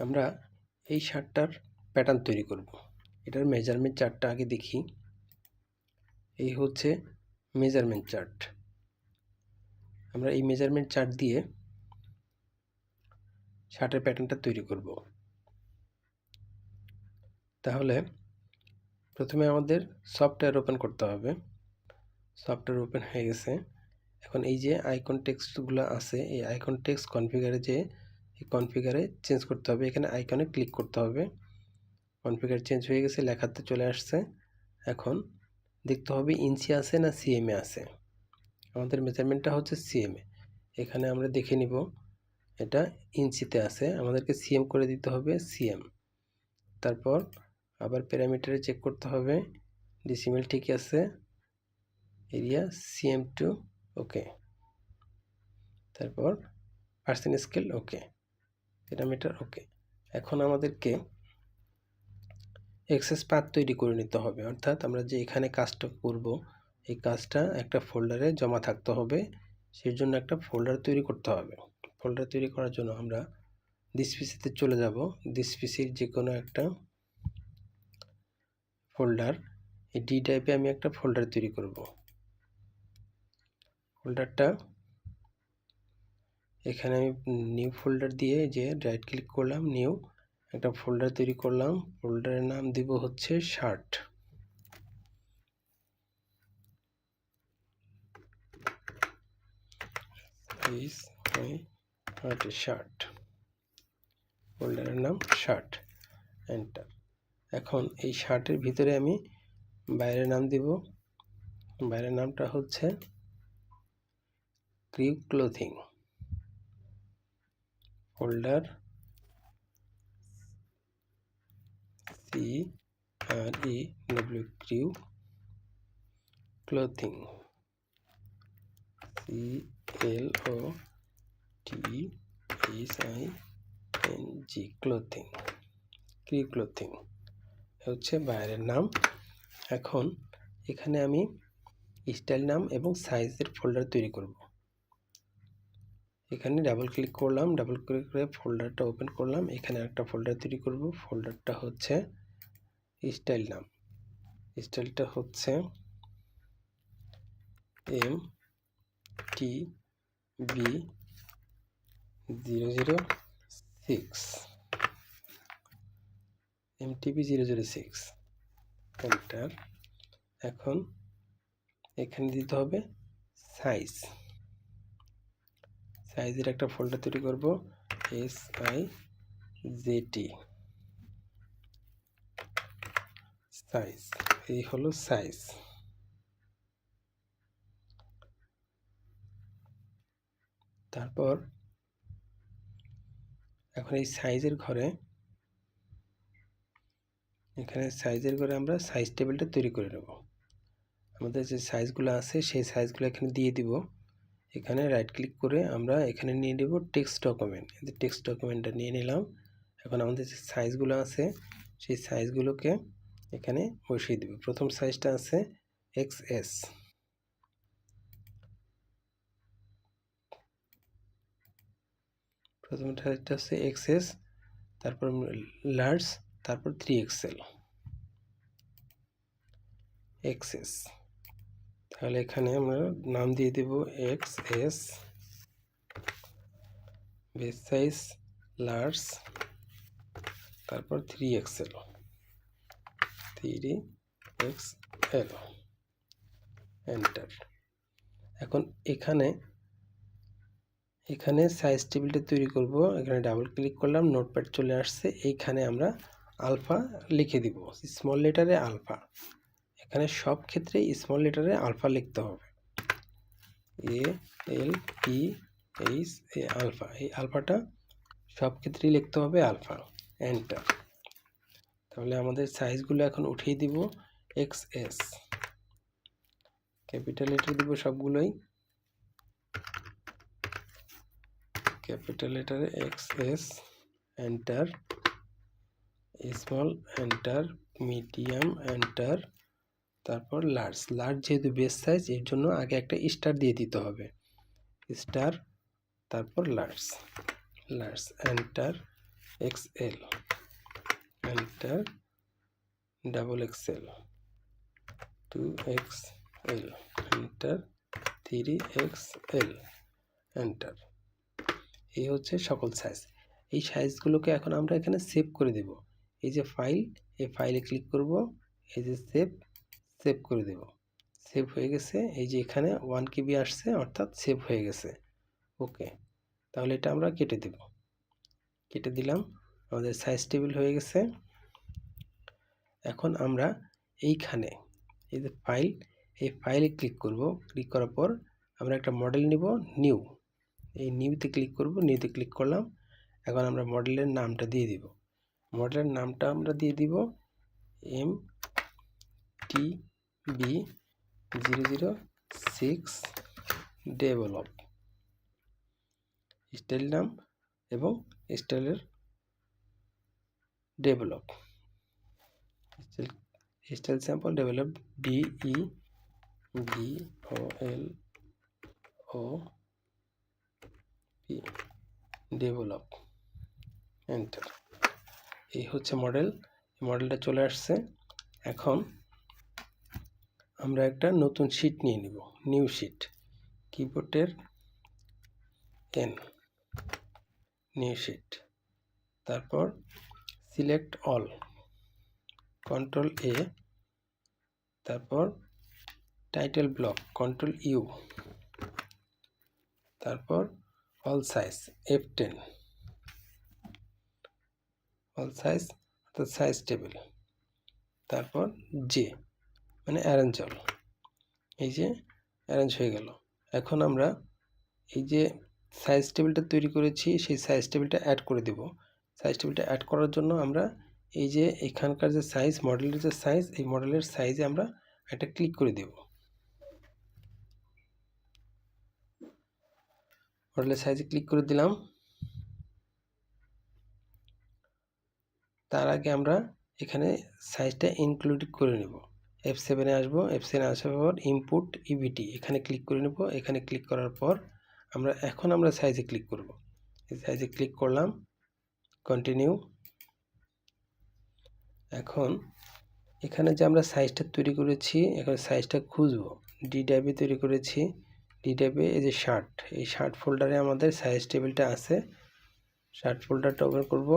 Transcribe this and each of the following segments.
আমরা এই শার্টটার প্যাটার্ন তৈরি করব। এটার মেজারমেন্ট চার্টটা আগে দেখি। এই হচ্ছে মেজারমেন্ট চার্ট। আমরা এই মেজারমেন্ট চার্ট দিয়ে শার্টের প্যাটার্নটা তৈরি করব। তাহলে প্রথমে আমাদের সফটওয়্যার ওপেন করতে হবে। সফটওয়্যার ওপেন হয়ে গেছে। এখন এই যে আইকন টেক্সটগুলো আছে, এই আইকন টেক্সট কনফিগারে যে এই কনফিগারে চেঞ্জ করতে হবে। এখানে আইকনে ক্লিক করতে হবে। কনফিগার চেঞ্জ হয়ে গেছে, লেখাতে চলে আসছে। এখন দেখতে হবে ইঞ্চি আছে না সিএমএ আছে। আমাদের মেজারমেন্টটা হচ্ছে সিএমএ। এখানে আমরা দেখে নিব এটা ইঞ্চিতে আছে, আমাদেরকে সিএম করে দিতে হবে সিএম। তারপর আবার প্যারামিটারে চেক করতে হবে, ডেসিমেল ঠিক আছে, এরিয়া সিএম টু ওকে, তারপর পার্সেন্ট স্কেল ওকে, প্যারামিটার ওকে। এখন আমাদেরকে এক্সেস পাথ তৈরি করে নিতে হবে, অর্থাৎ আমরা যে এখানে কাজটা করব এই কাজটা একটা ফোল্ডারে জমা থাকতে হবে। সেই জন্য একটা ফোল্ডার তৈরি করতে হবে। ফোল্ডার তৈরি করার জন্য আমরা দিস পিসিতে চলে যাব। দিস পিসির যে কোনো একটা ফোল্ডার, এই ডি টাইপে আমি একটা ফোল্ডার তৈরি করব। ফোল্ডারটা এখানে আমি নিউ ফোল্ডার দিয়ে যে রাইট ক্লিক করলাম, নিউ একটা ফোল্ডার তৈরি করলাম। ফোল্ডারের নাম দিব হচ্ছে শার্ট। শার্ট, ফোল্ডারের নাম শার্ট, এন্টার। এখন এই শার্টের ভিতরে আমি বাইরের নাম দিব। বাইরের নামটা হচ্ছে crew clothing. Folder CREW crew clothing, CLOTHING clothing, crew clothing হচ্ছে বাইরের নাম। এখন এখানে আমি স্টাইল নাম এবং সাইজের ফোল্ডার তৈরি করব। এখানে ডাবল ক্লিক করলাম, ডাবল ক্লিক করে ফোল্ডারটা ওপেন করলাম। এখানে একটা ফোল্ডার তৈরি করব। ফোল্ডারটা হচ্ছে স্টাইল নাম। স্টাইলটা হচ্ছে MTB006 এন্টার। এখন এখানে দিতে হবে সাইজ। সাইজের একটা ফোল্ডার তৈরি করব, SIZT সাইজ। এই হলো সাইজ। তারপর এখন এই সাইজের ঘরে, এখানে সাইজের ঘরে আমরা সাইজ টেবিলটা তৈরি করে নেব। আমাদের যে সাইজগুলো আছে সেই সাইজগুলো এখানে দিয়ে দিব। এখানে রাইট ক্লিক করে আমরা এখানে নিয়ে নেব টেক্সট ডকুমেন্ট। এই টেক্সট ডকুমেন্টটা নিয়ে নিলাম। এখন আমাদের যে সাইজগুলো আছে সেই সাইজগুলোকে এখানে বসিয়ে দেব। প্রথম সাইজটা আছে XS, প্রথম সাইজটা আছে XS, তারপর লার্জ, তারপর 3XL XS। তাহলে এখানে আমরা নাম দিয়ে দেব XS, বেস সাইজ লার্জ, তারপর 3XL এন্টার। এখন এখানে সাইজ টেবিলটা তৈরি করব। এখানে ডাবল ক্লিক করলাম, নোটপ্যাড চলে আসছে। এইখানে আমরা আলফা লিখে দিব, স্মল লেটারে আলফা। এখানে সব ক্ষেত্রে স্মল লেটারে আলফা লিখতে হবে, ALPHA আলফা। এই আলফাটা সব ক্ষেত্রেই লিখতে হবে আলফা, এন্টার। তাহলে আমাদের সাইজগুলো এখন উঠিয়ে দিব। XS ক্যাপিটাল লেটার দিব সবগুলোই, ক্যাপিটাল লেটারে XS enter, small enter, medium enter, তারপর লার্জ। লার্জ যেহেতু বেস সাইজ এর জন্য আগে একটা স্টার দিয়ে দিতে হবে, স্টার, তারপর large enter. XL, enter, double XL, 2XL, enter, 3XL, enter. এই হচ্ছে সকল সাইজ। এই সাইজগুলোকে এখন আমরা এখানে সেভ করে দেব। এই যে ফাইল, এই ফাইলে ক্লিক করব, এই যে সেভ করে দেব। সেভ হয়ে গেছে। এই যে এখানে 1 KB আসছে, অর্থাৎ সেভ হয়ে গেছে। ওকে, তাহলে এটা আমরা কেটে দেব। কেটে দিলাম, আমাদের সাইজ টেবিল হয়ে গেছে। এখন আমরা এইখানে এই যে ফাইল, এই ফাইলে ক্লিক করব। ক্লিক করার পর আমরা একটা মডেল নিব, নিউ। এই নিউতে ক্লিক করব, নিউতে ক্লিক করলাম। এখন আমরা মডেলের নামটা দিয়ে দিব। মডেলের নামটা আমরা দিয়ে দিব MTB006 ডেভেলপ, স্টাইল নাম এবং স্টাইলের develop, style sample develop, DEVELOP, develop, enter. এই হচ্ছে মডেল। মডেলটা চলে আসছে। এখন আমরা একটা নতুন শিট নিয়ে নিব, নিউ শিট, কিবোর্ডের N, নিউ শিট, তারপর সিলেক্ট অল, কন্ট্রোল A, তারপর টাইটেল ব্লক, কন্ট্রোল U, তারপর all size F10, all size অর্থাৎ সাইজ টেবিল, তারপর J মানে অ্যারেঞ্জ অল। এই যে অ্যারেঞ্জ হয়ে গেল। এখন আমরা এই যে সাইজ টেবিলটা তৈরি করেছি, সেই সাইজ টেবিলটা অ্যাড করে দেব। সাইজ টেবিলটা অ্যাড করার জন্য আমরা এই যে এখানকার যে সাইজ, মডেলের যে সাইজ, এই মডেলের সাইজে আমরা একটা ক্লিক করে দেব। মডেলের সাইজে ক্লিক করে দিলাম। তার আগে আমরা এখানে সাইজটা ইনক্লুড করে নেব। F7 এ আসবো। F7 এ আসার পর ইনপুট EBT, এখানে ক্লিক করে নেব। এখানে ক্লিক করার পর আমরা সাইজে ক্লিক করব। এই সাইজে ক্লিক করলাম, কন্টিনিউ। এখন এখানে যে আমরা সাইজটা তৈরি করেছি, এখন সাইজটা খুঁজবো। ডি ড্রাইভে তৈরি করেছি। ডি ড্রাইভে এই যে শার্ট, এই শার্ট ফোল্ডারে আমাদের সাইজ টেবিলটা আছে। শার্ট ফোল্ডারটা ওপেন করব,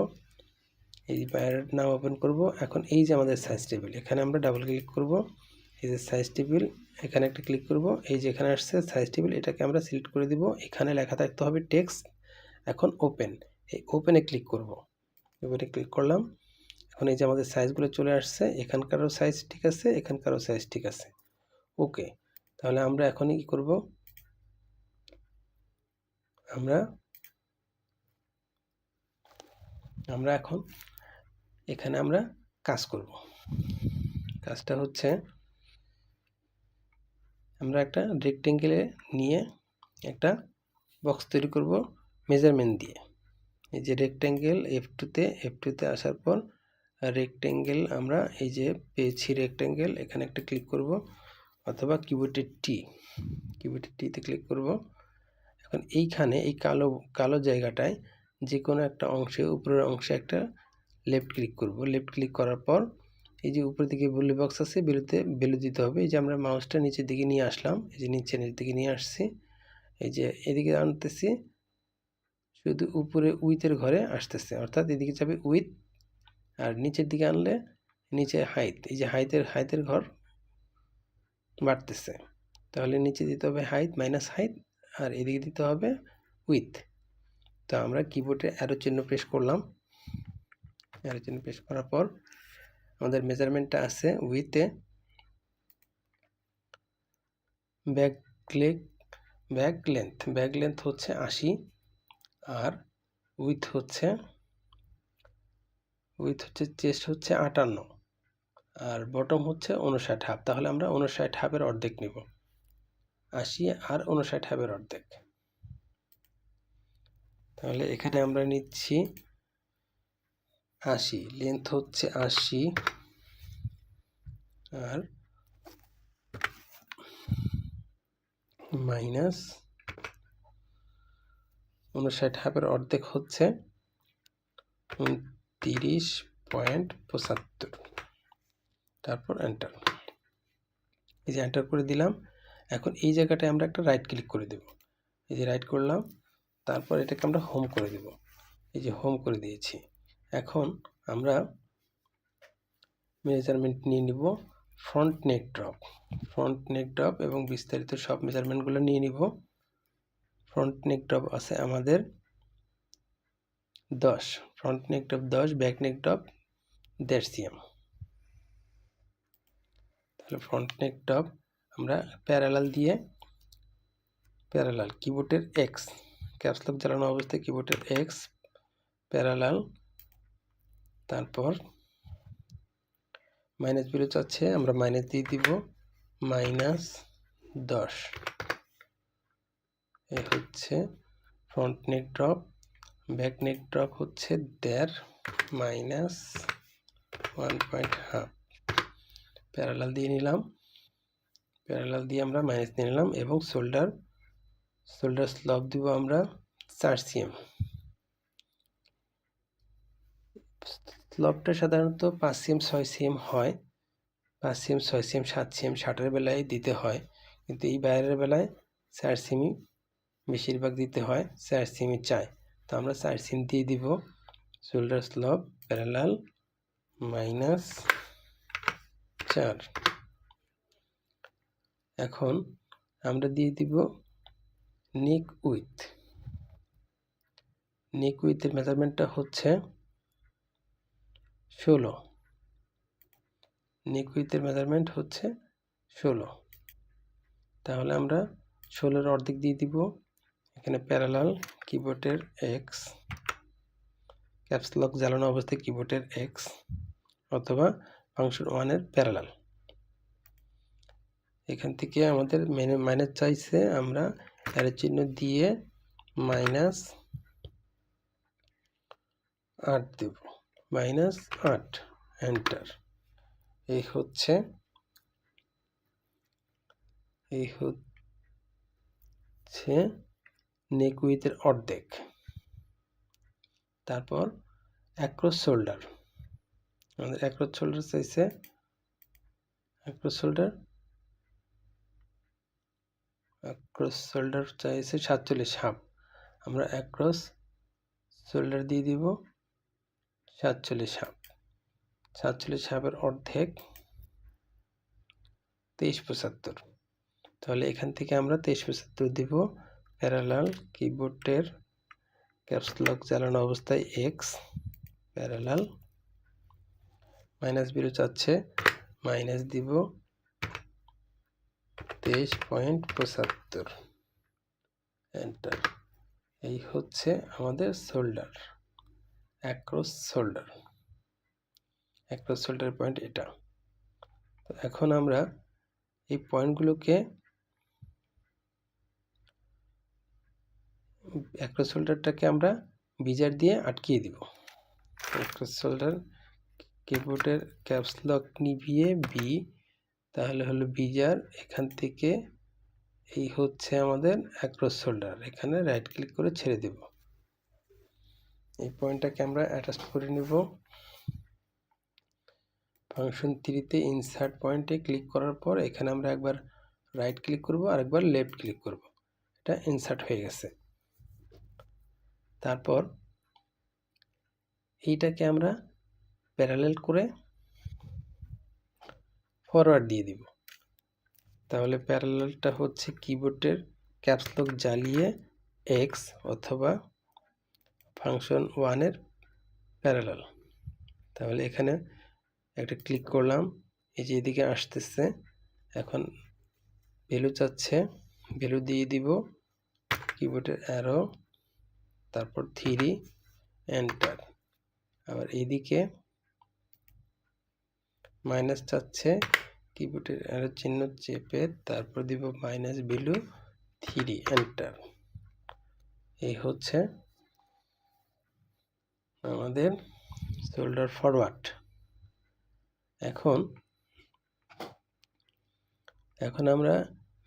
এই বাইরের নাম ওপেন করব। এখন এই যে আমাদের সাইজ টেবিল, এখানে আমরা ডাবল ক্লিক করব। এই যে সাইজ টেবিল, এখানে একটা ক্লিক করব। এই যে এখানে আসছে সাইজ টেবিল, এটাকে আমরা সিলেক্ট করে দিব। এখানে লেখা থাকতে হবে টেক্সট। এখন ওপেন, এই ওপেনে ক্লিক করব। ওপেনে ক্লিক করলাম। এখন এই যে আমাদের সাইজগুলো চলে আসছে। এখানকারও সাইজ ঠিক আছে, এখানকারও সাইজ ঠিক আছে। ওকে, তাহলে আমরা এখনই কি করব, আমরা এখন এখানে আমরা কাজ করব। কাজটা হচ্ছে আমরা একটা রেক্টেঙ্গেলে নিয়ে একটা বক্স তৈরি করব মেজারমেন্ট দিয়ে। এই যে রেক্টেঙ্গেল F2তে আসার পর রেক্টেঙ্গেল আমরা এই যে পেয়েছি রেক্টেঙ্গেল, এখানে একটা ক্লিক করব, অথবা কিবোর্ডের টিতে ক্লিক করব। এখন এইখানে এই কালো জায়গাটায় যে কোনো একটা অংশে, উপরের অংশে একটা লেফট ক্লিক করব। লেফট ক্লিক করার পর এই যে উপরের দিকে ভ্যালু বক্স আছে, ভ্যালু দিতে হবে। এই যে আমরা মাউসটা নিচের দিকে নিয়ে আসলাম, এই যে নিচের দিকে নিয়ে আসছি, এই যে এদিকে আনতেছি, শুধু উপরে উইথের ঘরে আসতেছে, অর্থাৎ এদিকে যাবে উইথ, আর নিচের দিকে আনলে নিচে হাইট, এই যে হাইটের ঘর বাড়তেছে। তাহলে নিচে দিতে হবে হাইট মাইনাস হাইট, আর এদিকে দিতে হবে উইথ। তো আমরা কিবোর্ডে অ্যারো চিহ্ন প্রেস করলাম। অ্যারো চিহ্ন প্রেস করার পর আমাদের মেজারমেন্টটা আছে উইথে, ব্যাক লেন্থ হচ্ছে 80, আর উইথ হচ্ছে চেস্ট হচ্ছে 58, আর বটম হচ্ছে 59 হাফ। তাহলে আমরা 59 হাফের অর্ধেক নিব, 80 আর 59 হাফের অর্ধেক। তাহলে এখানে আমরা নিচ্ছি 80, লেন্থ হচ্ছে 80, আর মাইনাস 59 হাফের অর্ধেক হচ্ছে 29.75, তারপর এন্টার। এই যে এন্টার করে দিলাম। এখন এই জায়গাটায় আমরা একটা রাইট ক্লিক করে দেব। এই যে রাইট করলাম, তারপর এটাকে আমরা হোম করে দেব। এই যে হোম করে দিয়েছি। এখন আমরা মেজারমেন্ট নিয়ে নিব ফ্রন্ট নেক ড্রপ এবং বিস্তারিত সব মেজারমেন্টগুলো নিয়ে নিব। ফ্রন্ট নেক ড্রপ আছে আমাদের 10, ফ্রন্ট নেক drop 10, back neck drop 1.5 cm। তাহলে ফ্রন্ট নেক ড্রপ আমরা প্যারালাল দিয়ে কিবোর্ডের এক্স, ক্যাপস লক জ্বালানো অবস্থায় কিবোর্ডের এক্স প্যারালাল, তারপর মাইনাস ভ্যালু চাচ্ছে, আমরা মাইনাস দিয়ে দিব -10। এই হচ্ছে ফ্রন্ট নেক ড্রপ। ব্যাক নেক ড্রপ হচ্ছে 1.5 -1.5। প্যারালাল দিয়ে নিলাম, প্যারালাল দিয়ে আমরা মাইনাস দিয়ে নিলাম এবং শোল্ডার স্লপ দিব আমরা 4 cm। স্লপটা সাধারণত 5 cm 6 cm হয়, 5 cm 6 cm 7 cm শার্টের বেলায় দিতে হয়, কিন্তু এই বাইরের বেলায় 4 cm বেশিরভাগ দিতে হয়, 4 cm চাই। তো আমরা 4 cm দিয়ে দিব। Shoulder slope parallel -4। এখন আমরা দিয়ে দিব নেক উইথের মেজারমেন্টটা হচ্ছে 16। নেক উইথের মেজারমেন্ট হচ্ছে 16। তাহলে আমরা 16-এর অর্ধেক দিয়ে দিব। এখানে প্যারালাল কিবোর্ডের এক্স, ক্যাপস লক জ্বালানো অবস্থায় কিবোর্ডের এক্স অথবা ফাংশন 1-এর প্যারালাল। এখান থেকে আমাদের মাইনাস চাইছে, আমরা অ্যারো চিহ্ন দিয়ে -8 দেব, -8 এন্টার। এই হচ্ছে নেক উইথের অর্ধেক। তারপর অ্যাক্রস শোল্ডার, আমাদের অ্যাক্রস শোল্ডার চাইছে, অ্যাক্রস শোল্ডার চাইছে 47.5। আমরা অ্যাক্রস শোল্ডার দিয়ে দিব 47.5। 47.5-এর অর্ধেক 23.75। তাহলে এখান থেকে আমরা 23.75 দিব। প্যারালাল কিবোর্ডের ক্যাপস লক জ্বালানো অবস্থায় এক্স প্যারালাল, মাইনাস ভ্যালু চাচ্ছে, মাইনাস দিব 23.75 এন্টার। এই হচ্ছে আমাদের শোল্ডার, অ্যাক্রস শোল্ডার পয়েন্ট এটা। তো এখন আমরা এই পয়েন্টগুলোকে অ্যাক্রস শোল্ডারটাকে আমরা বিজার দিয়ে আটকিয়ে দিব। অ্যাক্রস শোল্ডার কিবোর্ডের ক্যাপস লক নিভিয়ে বি, তাহলে হলো বিজার। এখান থেকে এই হচ্ছে আমাদের অ্যাক্রস শোল্ডার, এখানে রাইট ক্লিক করে ছেড়ে দেব। এই পয়েন্টটাকে আমরা অ্যাটাচ করে নিব। ফাংশন 3-তে ইনসার্ট পয়েন্টে ক্লিক করার পর এখানে আমরা একবার রাইট ক্লিক করব আর একবার লেফট ক্লিক করব। এটা ইনসার্ট হয়ে গেছে। তারপর এইটাকে আমরা প্যারালেল করে ফরওয়ার্ড দিয়ে দিব। তাহলে প্যারালেলটা হচ্ছে কিবোর্ডের ক্যাপস লক জ্বালিয়ে এক্স অথবা ফাংশন 1-এর প্যারালেল। তাহলে এখানে একটা ক্লিক করলাম, এই যে এদিকে আসতেছে। এখন ভ্যালু চাচ্ছে, ভ্যালু দিয়ে দিব, কিবোর্ডের অ্যারো, তারপর 3 এন্টার। আবার এইদিকে মাইনাস চাচ্ছে, কিবোর্ডের অ্যারো চিহ্ন চেপে তারপর দিব মাইনাস ভ্যালু 3 এন্টার। এই হচ্ছে আমাদের শোল্ডার ফরওয়ার্ড। এখন আমরা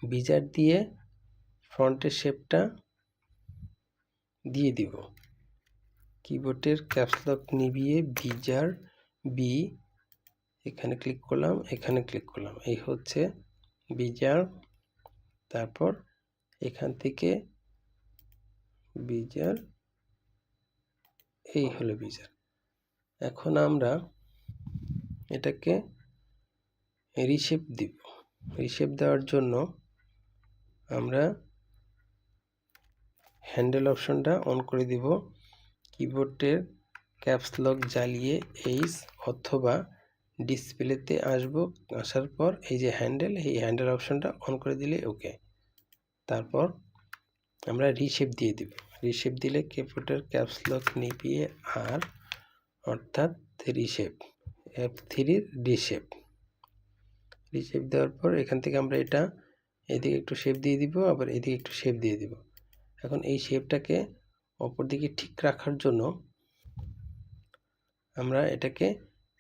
বিজার দিয়ে ফ্রন্টের শেপটা দিয়ে দিব। কিবোর্ডের ক্যাপস লক নিভিয়ে বিজার বি এখানে ক্লিক করলাম, এখানে ক্লিক করলাম, এই হচ্ছে বিজার। তারপর এখান থেকে বিজার, এই হলো বিজার। এখন আমরা এটাকে রিশেপ দিব। রিশেপ দেওয়ার জন্য আমরা হ্যান্ডেল অপশনটা অন করে দিব। কিবোর্ডের ক্যাপস লক জ্বালিয়ে এইচ অথবা ডিসপ্লেতে আসার পর এই যে হ্যান্ডেল, এই হ্যান্ডেল অপশনটা অন করে দিলে ওকে। তারপর আমরা রিশেপ দিয়ে দিব। রিশেপ দিলে কিবোর্ডের ক্যাপস লক নিভিয়ে আর অর্থাৎ রিশেপ, F3 রিশেপ। রিশেপ দেওয়ার পর এখান থেকে আমরা এটা এদিকে একটু শেপ দিয়ে দিব, আবার এদিকে একটু শেপ দিয়ে দিব। এখন এই শেপটাকে অপর দিকে ঠিক রাখার জন্য আমরা এটাকে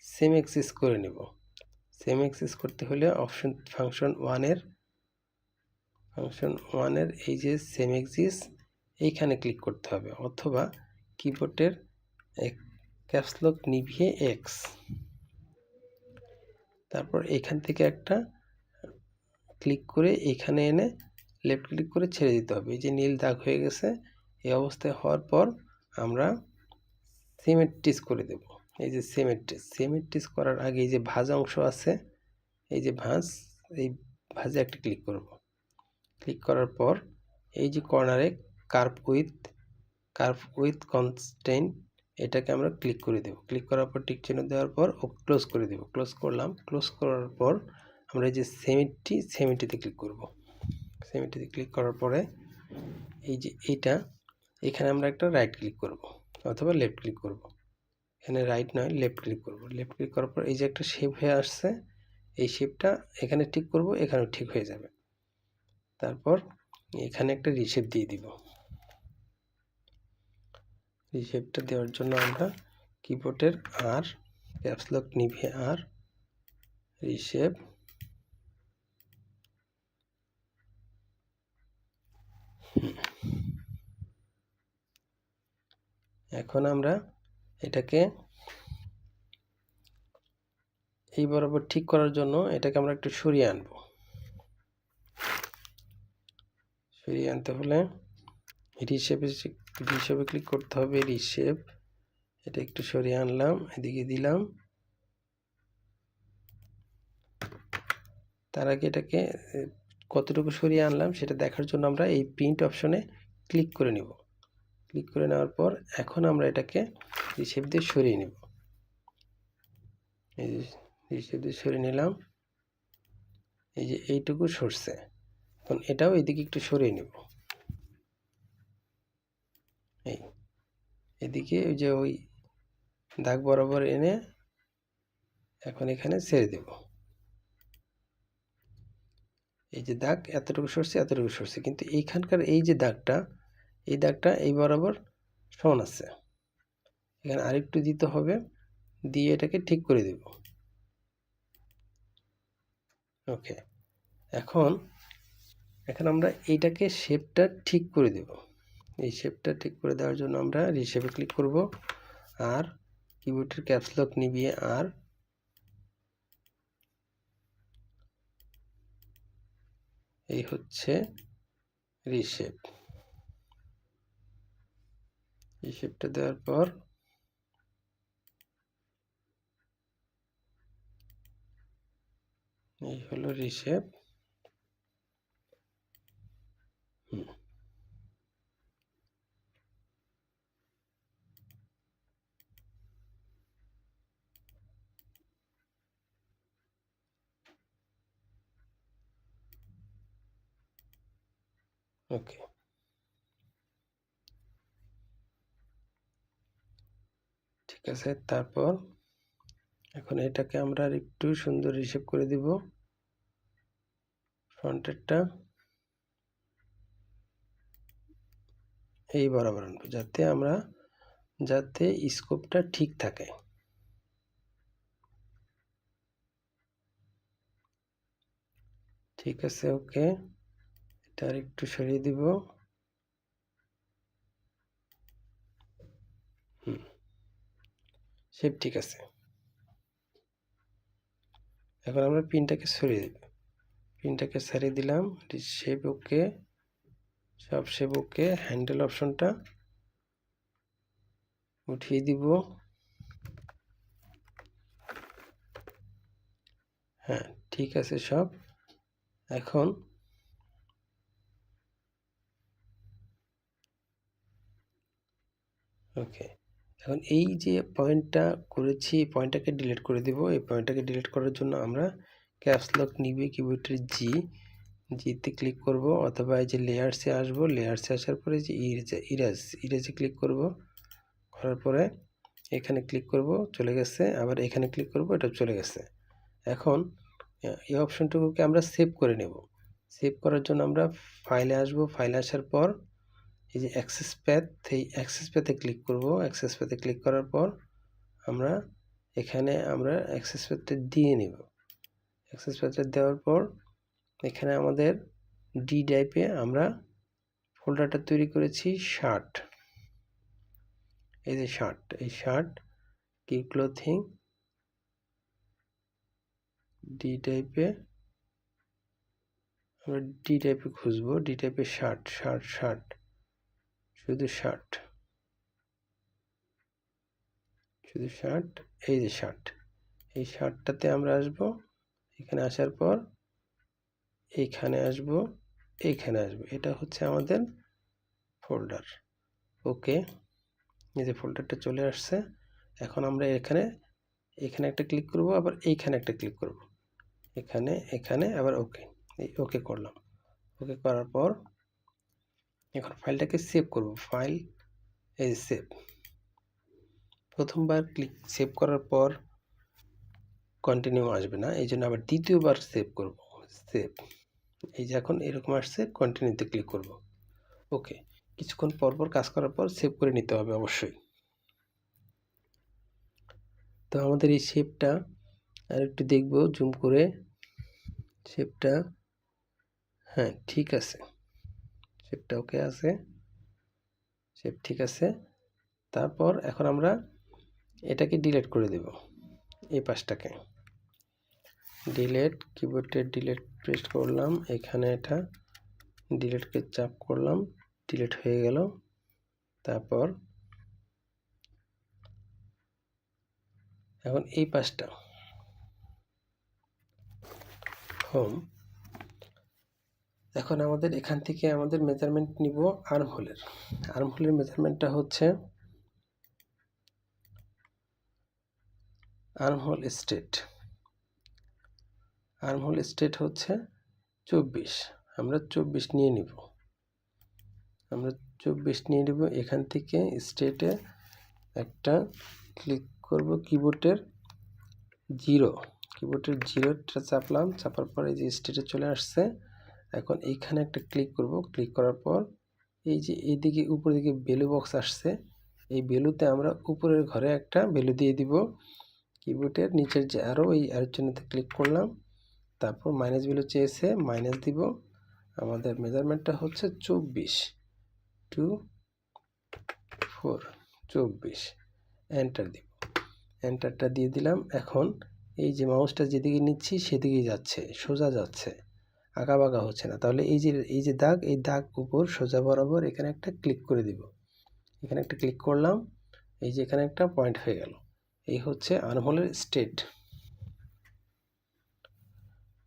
সেম অ্যাক্সিস করে নেব। সেম অ্যাক্সিস করতে হলে ফাংশন ওয়ানের এই যে সেম অ্যাক্সিস এইখানে ক্লিক করতে হবে, অথবা কিবোর্ডের ক্যাপস লক নিভিয়ে এক্স, তারপর এখান থেকে একটা ক্লিক করে এখানে এনে লেফট ক্লিক করে ছেড়ে দিতে হবে। এই যে নীল দাগ হয়ে গেছে, এই অবস্থায় হওয়ার পর আমরা সিমেট্রিস করে দেব। এই যে সিমেট্রিস করার আগে এই যে ভাঁজ অংশ আছে, এই যে এই ভাঁজে একটা ক্লিক করব। ক্লিক করার পর এই যে কর্নারে কার্ভ উইথ কনস্ট্রেইন, এটাকে আমরা ক্লিক করে দেব। ক্লিক করার পর টিক চিহ্ন দেওয়ার পর ও ক্লোজ করে দেব। ক্লোজ করলাম। ক্লোজ করার পর আমরা এই যে সেমিটিতে ক্লিক করব। সেমিটিতে ক্লিক করার পরে এই যে এখানে আমরা একটা রাইট ক্লিক করব অথবা লেফট ক্লিক করব। এখানে রাইট নয়, লেফট ক্লিক করব। লেফট ক্লিক করার পর এই যে একটা শেপ হয়ে আসছে, এই শেপটা এখানে ঠিক করব, এখানেও ঠিক হয়ে যাবে। তারপর এখানে একটা রিশেপ দিয়ে দিব। রিশেপটা দেওয়ার জন্য আমরা কিবোর্ডের আর ক্যাপস লক নিভিয়ে আর রিশেপ, এখন আমরা এটাকে এই বরাবর ঠিক করার জন্য এটাকে আমরা একটু সরিয়ে আনব। সরিয়ে আনতে হলে রিশেপে ক্লিক করতে হবে। রিশেপ, এটা একটু সরিয়ে আনলাম, এদিকে দিলাম। তার আগে এটাকে কতটুকু সরিয়ে আনলাম সেটা দেখার জন্য আমরা এই প্রিন্ট অপশনে ক্লিক করে নেব। ক্লিক করে নেওয়ার পর এখন আমরা এটাকে রিশেপ দিয়ে সরিয়ে নেব। এই যে রিশেপ দিয়ে সরিয়ে নিলাম, এই যে এইটুকু সরছে। এখন এটাও এদিকে একটু সরিয়ে নেব। এদিকে ওই যে ওই দাগ বরাবর এনে এখন এখানে ছেড়ে দেব। এই যে দাগ এতটুকু সরছে, কিন্তু এইখানকার এই যে দাগটা, এই দাগটা এই বরাবর সমান আছে। এখানে আরেকটু দিতে হবে, দিয়ে এটাকে ঠিক করে দেব। ওকে, এখন আমরা এইটাকে শেপটা ঠিক করে দেব। এই শেপটা ঠিক করে দেওয়ার জন্য আমরা রিশেপে ক্লিক করব, আর কিবোর্ডের ক্যাপস লক নিভিয়ে আর এই হচ্ছে রিশেপ। রিশেপটা দেওয়ার পর এই হলো রিশেপ। ওকে, ঠিক আছে। তারপর এখন এটাকে আমরা একটু সুন্দর রিশেপ করে দিব। ফ্রন্টেরটা এই বরাবর আনবো, যাতে স্কোপটা ঠিক থাকে। ঠিক আছে, ওকে। এটা আর একটু সরিয়ে দিব। শেপ ঠিক আছে। এখন আমরা পিনটাকে সরিয়ে দেব, পিনটাকে সরিয়ে দিলাম, শেপ ওকে, সব শেপ ওকে। হ্যান্ডেল অপশনটা উঠিয়ে দিব। হ্যাঁ ঠিক আছে সব। এখন ওকে, এখন এই যে পয়েন্টটা করেছি, পয়েন্টটাকে ডিলিট করে দিব। এই পয়েন্টটাকে ডিলিট করার জন্য আমরা ক্যাপস লক নিবে কিবোর্ডের জিতে ক্লিক করব, অথবা এই যে লেয়ার্সে আসব, লেয়ার্সে আসার পরে যে ইরেজে ক্লিক করব, করার পরে এখানে ক্লিক করব, চলে গেছে। আবার এখানে ক্লিক করব, এটা চলে গেছে। এখন এই অপশনটুকুকে আমরা সেভ করে নেব। সেভ করার জন্য আমরা ফাইলে আসব, ফাইলে আসার পর এই যে অ্যাক্সেস প্যাথ, এই অ্যাক্সেস প্যাথে ক্লিক করব। অ্যাক্সেস প্যাথে ক্লিক করার পর আমরা এখানে অ্যাক্সেস প্যাথটা দিয়ে নেব। অ্যাক্সেস প্যাথটা দেওয়ার পর এখানে আমাদের ডি ড্রাইভে আমরা ফোল্ডারটা তৈরি করেছি শার্ট। এই যে শার্ট, এই শার্ট কি ক্লোথিং ডি টাইপে, আমরা ডি টাইপে খুঁজবো। ডি টাইপে শার্ট, শার্ট, শার্ট, শুধু শার্ট, শুধু শার্ট। এই যে শার্ট, এই শার্টটাতে আমরা আসব। এখানে আসার পর এইখানে আসব, এইখানে আসব। এটা হচ্ছে আমাদের ফোল্ডার। ওকে, এই যে ফোল্ডারটা চলে আসছে। এখন আমরা এখানে একটা ক্লিক করব, আবার এইখানে একটা ক্লিক করব, এখানে, এখানে, আবার ওকে। এই ওকে করলাম। ওকে করার পর এখন ফাইলটাকে সেভ করব। ফাইল, এই সেভ। প্রথমবার সেভ করার পর কন্টিনিউ আসবে না, এই জন্য আবার দ্বিতীয়বার সেভ করব। সেভ, এই যে এখন এরকম আসছে, কন্টিনিউতে ক্লিক করব। ওকে, কিছুক্ষণ পরপর কাজ করার পর সেভ করে নিতে হবে অবশ্যই। তো আমাদের এই শেপটা আর একটু দেখব জুম করে। শেপটা হ্যাঁ ঠিক আছে, শেপটা ওকে আছে, শেপ ঠিক আছে। তারপর এখন আমরা এটাকে ডিলিট করে দেব, এই পাশটাকে ডিলিট, কিবোর্ডে ডিলিট প্রেস করলাম, এখানে এটা ডিলিটকে চাপ করলাম, ডিলিট হয়ে গেল। তারপর এখন এই পাশটা হোম। এখন আমাদের এখান থেকে আমাদের মেজারমেন্ট নিব আর্মহোলের। আর্মহোলের মেজারমেন্টটা হচ্ছে আর্মহোল স্ট্রেট, আর্মহোল স্ট্রেট হচ্ছে 24। আমরা 24 নিয়ে নিব, আমরা 24 নিয়ে নিব। এখান থেকে স্ট্রেটে একটা ক্লিক করব, কিবোর্ডের জিরোটা চাপলাম, চাপার পর এই যে স্ট্রেটে চলে আসছে। এখন এইখানে একটা ক্লিক করব, ক্লিক করার পর এই যে এইদিকে উপরের দিকে ভ্যালু বক্স আসছে, এই ভ্যালুতে আমরা উপরের ঘরে একটা ভ্যালু দিয়ে দিব। কিবোর্ডের নিচের যে আরও, এই আরোর চিহ্নতে ক্লিক করলাম, তারপর মাইনাস ভ্যালু চেয়েছে, মাইনাস দিব। আমাদের মেজারমেন্টটা হচ্ছে 24, 2, 4, 24। এন্টার দিব, এন্টারটা দিয়ে দিলাম। এখন এই যে মাউসটা যেদিকে নিচ্ছি সেদিকেই যাচ্ছে, সোজা যাচ্ছে, আঁকা বাঁকা হচ্ছে না। তাহলে এই যে দাগ, এই দাগ উপর সোজা বরাবর এখানে একটা ক্লিক করে দিব। এখানে একটা ক্লিক করলাম, এই যে এখানে একটা পয়েন্ট হয়ে গেল। এই হচ্ছে আর্মহোলের স্ট্রেট,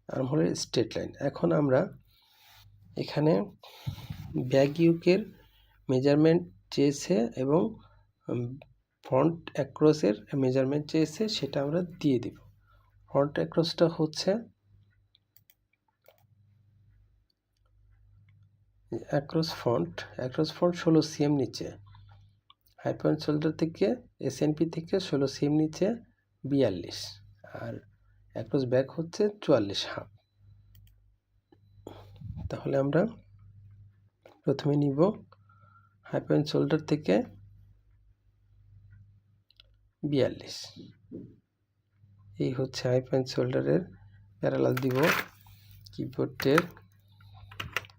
আর্মহোলের স্ট্রেট লাইন। এখন আমরা এখানে ব্যাক ইউকের মেজারমেন্ট চেয়েছে এবং ফ্রন্ট অ্যাক্রসের মেজারমেন্ট চেয়েছে, সেটা আমরা দিয়ে দিব। ফ্রন্ট অ্যাক্রসটা হচ্ছে অ্যাক্রস ফ্রন্ট 16 cm নিচে, হাই পয়েন্ট শোল্ডার থেকে এসএনপি থেকে 16 cm নিচে 42, আর অ্যাক্রস ব্যাক হচ্ছে 44.5। তাহলে আমরা প্রথমে নিব হাই পয়েন্ট শোল্ডার থেকে 42, এই হচ্ছে হাই পয়েন্ট শোল্ডারের প্যারালাল দিব। কিবোর্ডের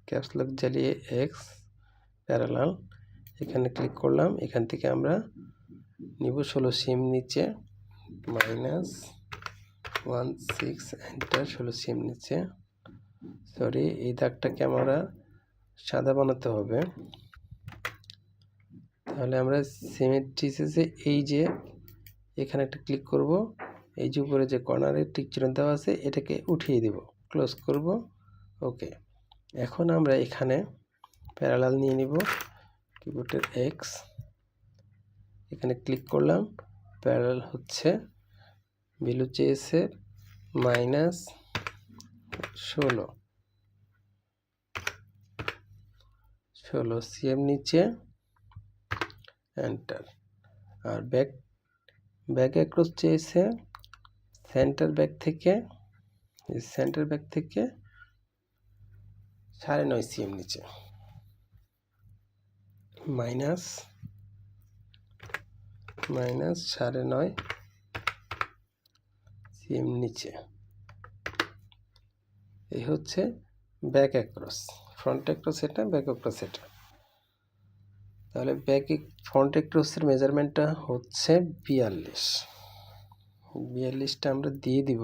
ক্যাপস লক জ্বালিয়ে এক্স প্যারালাল, এখানে ক্লিক করলাম। এখান থেকে আমরা নিব 16 cm নিচে -16 এন্টার 16 সিএম নিচে। সরি, এই দাগটাকে আমরা সাদা বানাতে হবে। তাহলে আমরা সিমেট্রিসে এই যে এখানে একটা ক্লিক করব, এই যে উপরে যে কর্নারে টিক চিহ্ন দেওয়া আছে এটাকে উঠিয়ে দেব, ক্লোজ করব। ওকে, এখন আমরা এখানে প্যারালাল নিয়ে নিব, কিবোর্ডের এক্স, এখানে ক্লিক করলাম। প্যারালাল হচ্ছে ভ্যালু চেয়েছে -16 সিএম নিচে, এন্টার। আর ব্যাক অ্যাক্রস চেয়েছে সেন্টার ব্যাক থেকে -9.5 সিএম নিচে, -9.5 সিএম নিচে। এই হচ্ছে ব্যাক অ্যাক্রস। ফ্রন্ট অ্যাক্রস এটা, ব্যাক অ্যাক্রস এটা। তাহলে ফ্রন্ট অ্যাক্রসের মেজারমেন্টটা হচ্ছে 42টা আমরা দিয়ে দিব,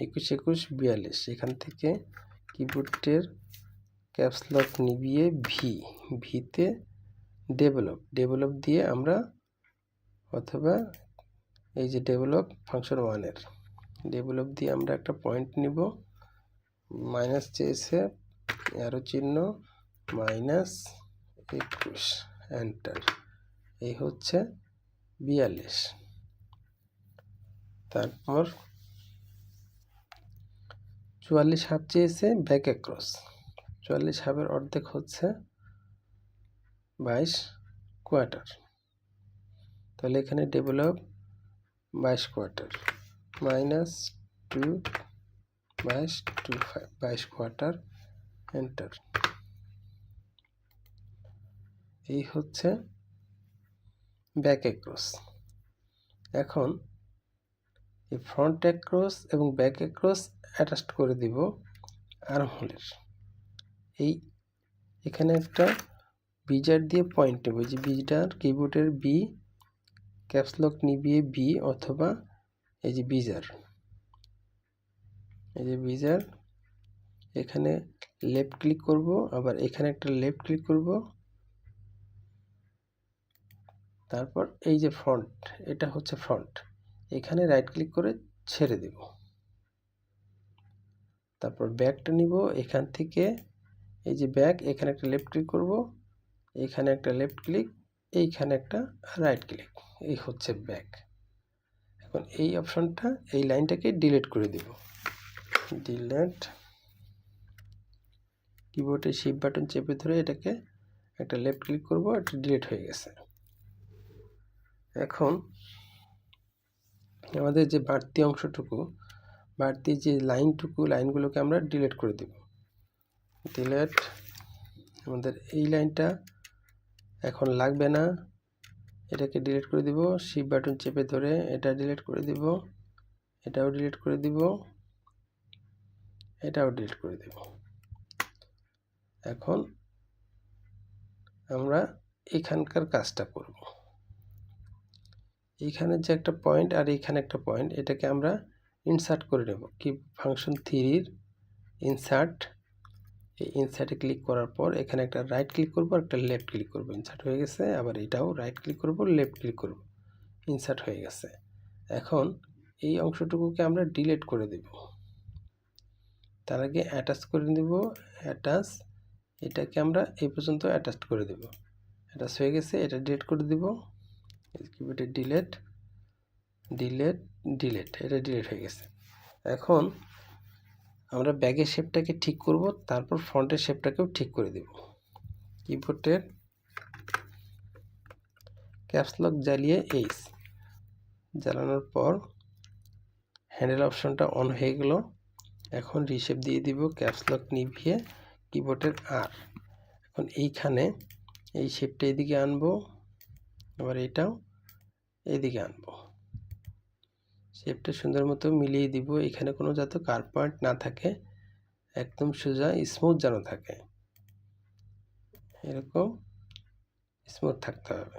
21 এখান থেকে কিবোর্ডের ক্যাপস লক নিভিয়ে ভিতে ডেভেলপ দিয়ে আমরা, অথবা এই যে ডেভেলপ ফাংশন 1-এর ডেভেলপ দিয়ে আমরা একটা পয়েন্ট নিব, মাইনাস চেয়েছে, অ্যারো চিহ্ন, -21 এন্টার। এই হচ্ছে 42। তারপর 44 চেয়েছে ব্যাক অ্যাক্রস, 44 অর্ধেক হচ্ছে 22 তাহলে এখানে ডেভেলপ 22 -22 এন্টার। এই হচ্ছে ব্যাক অ্যাক্রস। এখন এই ফ্রন্ট অ্যাক্রস এবং ব্যাক অ্যাক্রস অ্যাটাচ করে দিব আর্মহোলের। এখানে একটা বিজার দিয়ে পয়েন্ট নেব, যে বিজার কিবোর্ডের বি, ক্যাপস লক নিভিয়ে বি, অথবা এই যে বিজার, এখানে লেফট ক্লিক করব, আবার এখানে একটা লেফট ক্লিক করব, তারপর এই যে ফ্রন্ট, এটা হচ্ছে ফ্রন্ট, এখানে রাইট ক্লিক করে ছেড়ে দেব। তারপর ব্যাকটা নিব, এখান থেকে এই যে ব্যাক, এখানে একটা লেফট ক্লিক করব, এখানে একটা লেফট ক্লিক, এইখানে একটা রাইট ক্লিক, এই হচ্ছে ব্যাক। এখন এই অপশনটা, এই লাইনটাকে ডিলিট করে দেব, ডিলিট, কিবোর্ডে শিফট বাটন চেপে ধরে এটাকে একটা লেফট ক্লিক করব, এটা ডিলিট হয়ে গেছে। এখন আমাদের যে বাড়তি অংশটুকু, বাড়তি যে লাইনগুলোকে আমরা ডিলিট করে দেব। ডিলিট, আমাদের এই লাইনটা এখন লাগবে না, এটাকে ডিলিট করে দিব, শিফট বাটন চেপে ধরে এটা ডিলিট করে দিব, এটাও ডিলিট করে দিব, এটাও ডিলিট করে দেব। এখন আমরা এখানকার কাজটা করব। এইখানে যে একটা পয়েন্ট আর এইখানে একটা পয়েন্ট, এটাকে আমরা ইনসার্ট করে নেব, কি ফাংশন 3-র ইনসার্ট। এই ইনসার্টে ক্লিক করার পর এখানে একটা রাইট ক্লিক করব, একটা লেফট ক্লিক করব, ইনসার্ট হয়ে গেছে। আবার এটাও রাইট ক্লিক করব, লেফট ক্লিক করব, ইনসার্ট হয়ে গেছে। এখন এই অংশটুকুকে আমরা ডিলিট করে দেব। তার আগে অ্যাটাচ করে দেব, অ্যাটাচ, এটাকে আমরা এই পর্যন্ত অ্যাটাচ করে দেব। অ্যাটাচ হয়ে গেছে, এটা ডিলিট করে দেব, কিবোর্ডে ডিলিট, এটা ডিলিট হয়ে গেছে। এখন আমরা ব্যাগের শেপটাকে ঠিক করব, তারপর ফ্রন্টের শেপটাকেও ঠিক করে দেব। কিবোর্ডের ক্যাপস লক জ্বালিয়ে এইচ জ্বালানোর পর হ্যান্ডেল অপশনটা অন হয়ে গেল। এখন রিশেপ দিয়ে দিব, ক্যাপস লক নিভিয়ে কিবোর্ডের আর। এখন এইখানে এই শেপটা এদিকে আনবো, আবার এটাও এদিকে আনবো, শেপটা সুন্দর মতো মিলিয়ে দিব। এখানে কোনো যাতে কার্ভ পয়েন্ট না থাকে, একদম সোজা স্মুথ যেন থাকে, এরকম স্মুথ থাকতে হবে।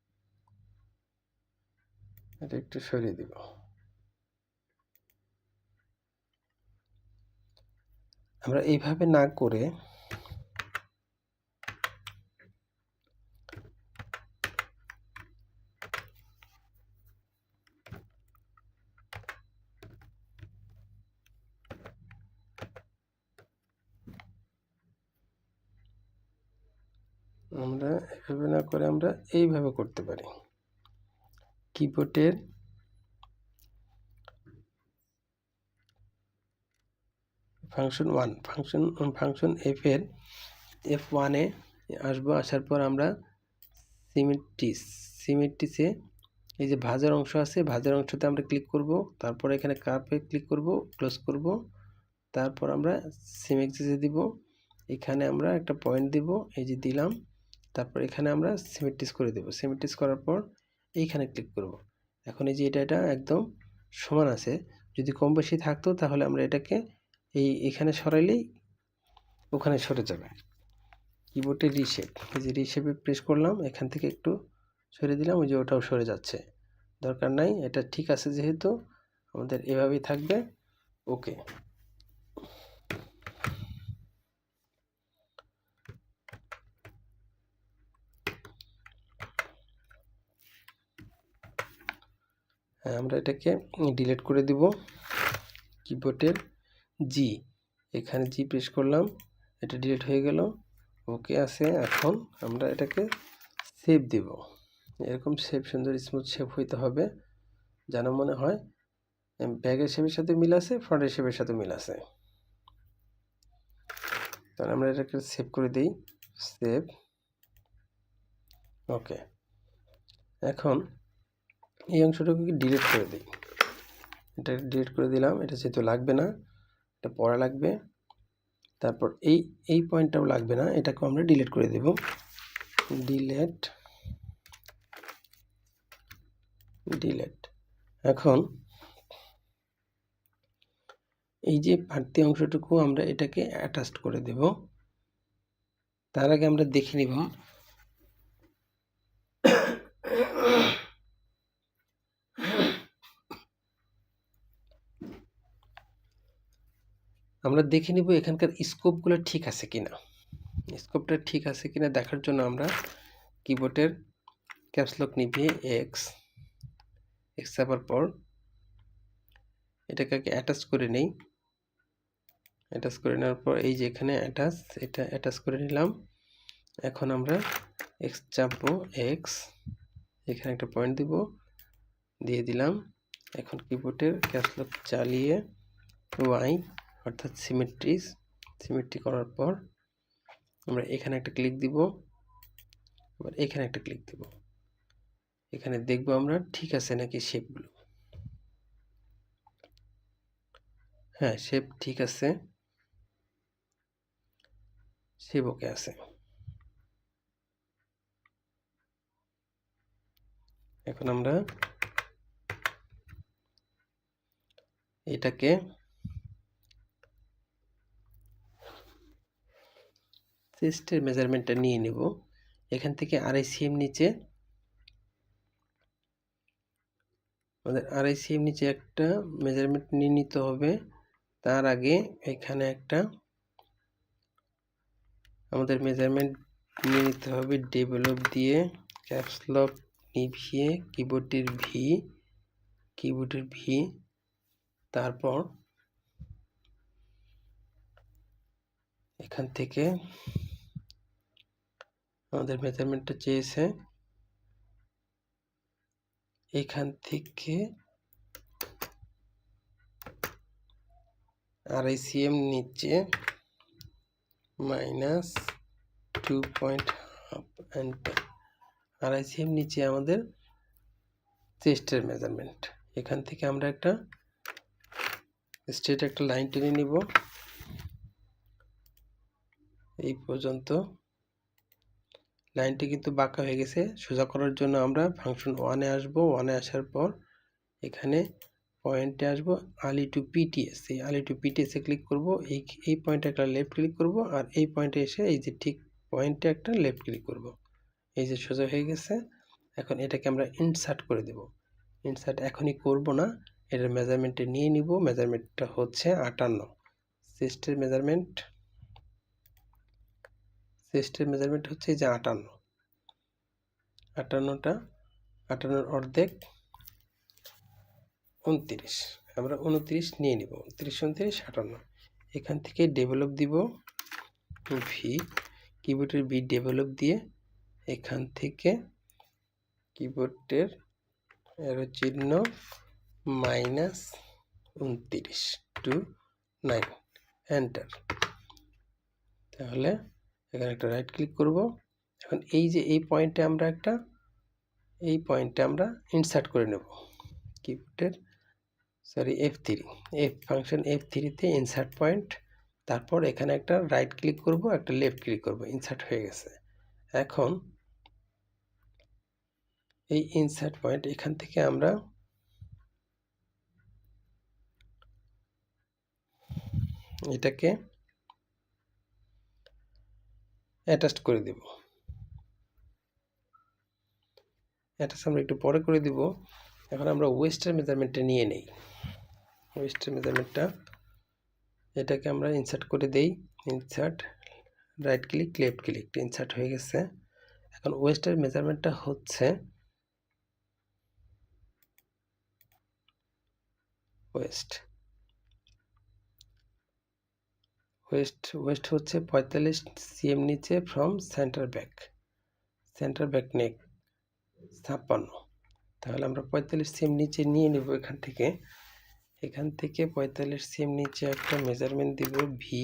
এটা একটু সরিয়ে দিব। আমরা এইভাবে না করে আমরা এইভাবে করতে পারি। কিবোর্ডের ফাংশন F1 এ আসবো। আসার পর আমরা সিমেট্রিসে এই যে ভাঁজের অংশ আছে, ভাঁজের অংশতে আমরা ক্লিক করব। তারপর এখানে কার্ভে ক্লিক করব, ক্লোজ করব। তারপর আমরা সিমেট্রিসে দিব। এখানে আমরা একটা পয়েন্ট দিব, এই যে দিলাম। তারপর এখানে আমরা সিমেট্রিস করে দেব। সিমেট্রিস করার পর এইখানে ক্লিক করব। এখন এই যে এটা একদম সমান আছে। যদি কম বেশি থাকতো তাহলে আমরা এটাকে এখানে সরাইলেই ওখানে সরে যাবে। কিবোর্ডে রিশেপ, এই যে রিশেপে প্রেস করলাম, এখান থেকে একটু সরিয়ে দিলাম, ওই যে ওটাও সরে যাচ্ছে। দরকার নাই, এটা ঠিক আছে যেহেতু আমাদের এভাবেই থাকবে। ওকে, হ্যাঁ, আমরা এটাকে ডিলিট করে দিব। কিবোর্ডের জি, এখানে জি প্রেস করলাম, এটা ডিলিট হয়ে গেল। ওকে আছে। এখন আমরা এটাকে সেভ দেব। এরকম সেভ, সুন্দর স্মুথ সেভ হইতে হবে, যেন মনে হয় ব্যাগের শেপের সাথে মিল আছে, ফ্রন্টের শেপের সাথে মিল আছে। তাহলে আমরা এটাকে সেভ করে দিই। সেভ। ওকে, এখন এই অংশটাকে ডিলিট করে দিই। এটা ডিলিট করে দিলাম, এটা যেহেতু লাগবে না, এটা পরে লাগবে। তারপর এই পয়েন্টটাও লাগবে না, এটাকেও আমরা ডিলিট করে দেব। ডিলিট। এখন এই যে বাড়তি অংশটুকু আমরা এটাকে অ্যাটাচ করে দেব। তার আগে আমরা দেখে নিব এখানকার স্কোপগুলো ঠিক আছে কিনা। স্কোপটা ঠিক আছে কিনা দেখার জন্য আমরা কিবোর্ডের ক্যাপস লক নিভিয়ে এক্স চাপার পর এটাকে অ্যাটাচ করে নেই। অ্যাটাচ করে নেওয়ার পর এই যে এখানে এটা অ্যাটাচ করে নিলাম। এখন আমরা এক্স চাপবো, এক্স, এখানে একটা পয়েন্ট দিব, দিয়ে দিলাম। এখন কিবোর্ডের ক্যাপস লক চালিয়ে ওয়াই অর্থাৎ সিমেট্রি করার পর আমরা এখানে একটা ক্লিক দিব, আবার এখানে একটা ক্লিক দিব। এখানে দেখব আমরা ঠিক আছে নাকি শেপগুলো। হ্যাঁ, শেপ ঠিক আছে, শেপ ওকে আছে। এখন আমরা এটাকে চেস্টের মেজারমেন্টটা নিয়ে নেব। এখান থেকে 2.5 cm নিচে, আমাদের 2.5 cm নিচে একটা মেজারমেন্ট নিয়ে নিতে হবে। তার আগে এখানে একটা আমাদের মেজারমেন্ট নিয়ে নিতে হবে। ডেভেলপ দিয়ে ক্যাপস লক নিভিয়ে কিবোর্ডের ভি, তারপর এখান থেকে আমাদের মেজারমেন্টটা চেয়েছে, এখান থেকে 2.5 cm নিচে -2.5 and 2.5 cm নিচে আমাদের চেস্টের মেজারমেন্ট। এখান থেকে আমরা একটা স্ট্রেট একটা লাইন টেনে নিব এই পর্যন্ত। লাইনটি কিন্তু বাঁকা হয়ে গেছে। সোজা করার জন্য আমরা ফাংশন 1 এ আসব। 1 এ আসার পর এখানে পয়েন্টে আসব, আলি টু পিটিএস। এই আলি টু পিটিএস এ ক্লিক করব। এই পয়েন্টে একটা লেফট ক্লিক করব, আর এই পয়েন্টে এসে এই যে ঠিক পয়েন্টে একটা লেফট ক্লিক করব। এই যে সোজা হয়ে গেছে। এখন এটাকে আমরা ইনসার্ট করে দেব। ইনসার্ট এখনই করব না, এটার মেজারমেন্টে নিয়ে নিব। মেজারমেন্টটা হচ্ছে 58। চেস্টের মেজারমেন্ট হচ্ছে এই যে 58। 58 অর্ধেক 29, আমরা 29 নিয়ে নিব। 29 29 58। এখান থেকে ডেভেলপ দিব ভি, কিবোর্ডের বি ডেভেলপ দিয়ে এখান থেকে কিবোর্ডের এরো চিহ্ন -29 টু 9, এন্টার। তাহলে এখানে একটা রাইট ক্লিক করব। এখন এই যে এই পয়েন্টে আমরা ইনসার্ট করে নেব কিবোর্ডের F3, ফাংশন F3 তে ইনসার্ট পয়েন্ট, তারপর এখানে একটা রাইট ক্লিক করব, একটা লেফট ক্লিক করব, ইনসার্ট হয়ে গেছে। এখন এই ইনসার্ট পয়েন্ট এখান থেকে আমরা এটাকে অ্যাটাচ করে দেব। অ্যাটাচ আমরা একটু পরে করে দিব। এখন আমরা ওয়েস্টের মেজারমেন্টটা নিয়ে নেই। ওয়েস্টের মেজারমেন্টটা এটাকে আমরা ইনসার্ট করে দেই। Insert, right click, left click, insert হয়ে গেছে। এখন ওয়েস্টের মেজারমেন্টটা হচ্ছে ওয়েস্ট হচ্ছে 45 cm নিচে ফ্রম সেন্টার ব্যাক নেক 56। তাহলে আমরা 45 cm নিচে নিয়ে নেব। এখান থেকে 45 cm নিচে একটা মেজারমেন্ট দিব ভি।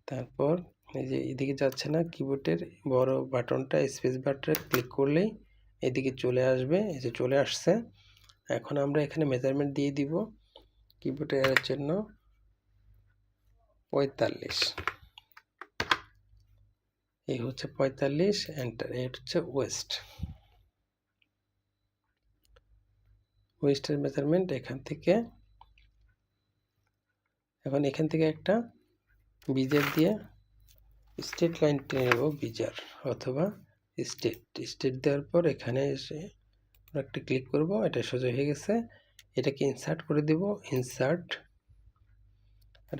তারপর এই যে এদিকে যাচ্ছে না, কিবোর্ডের বড় বাটনটা স্পেস বাটনে ক্লিক করলেই এদিকে চলে আসবে। এই যে চলে আসছে। এখন আমরা এখানে মেজারমেন্ট দিয়ে দিব কিবোর্ডের এর জন্য 45। এই হচ্ছে 45, এন্টার। এই হচ্ছে ওয়েস্টের মেজারমেন্ট। এখান থেকে একটা বিজার দিয়ে স্ট্রেট লাইন টেনে নেব, বিজার অথবা স্ট্রেট দেওয়ার পর এখানে এসে একটা ক্লিক করব, এটা সোজা হয়ে গেছে। এটাকে ইনসার্ট করে দেব। Insert,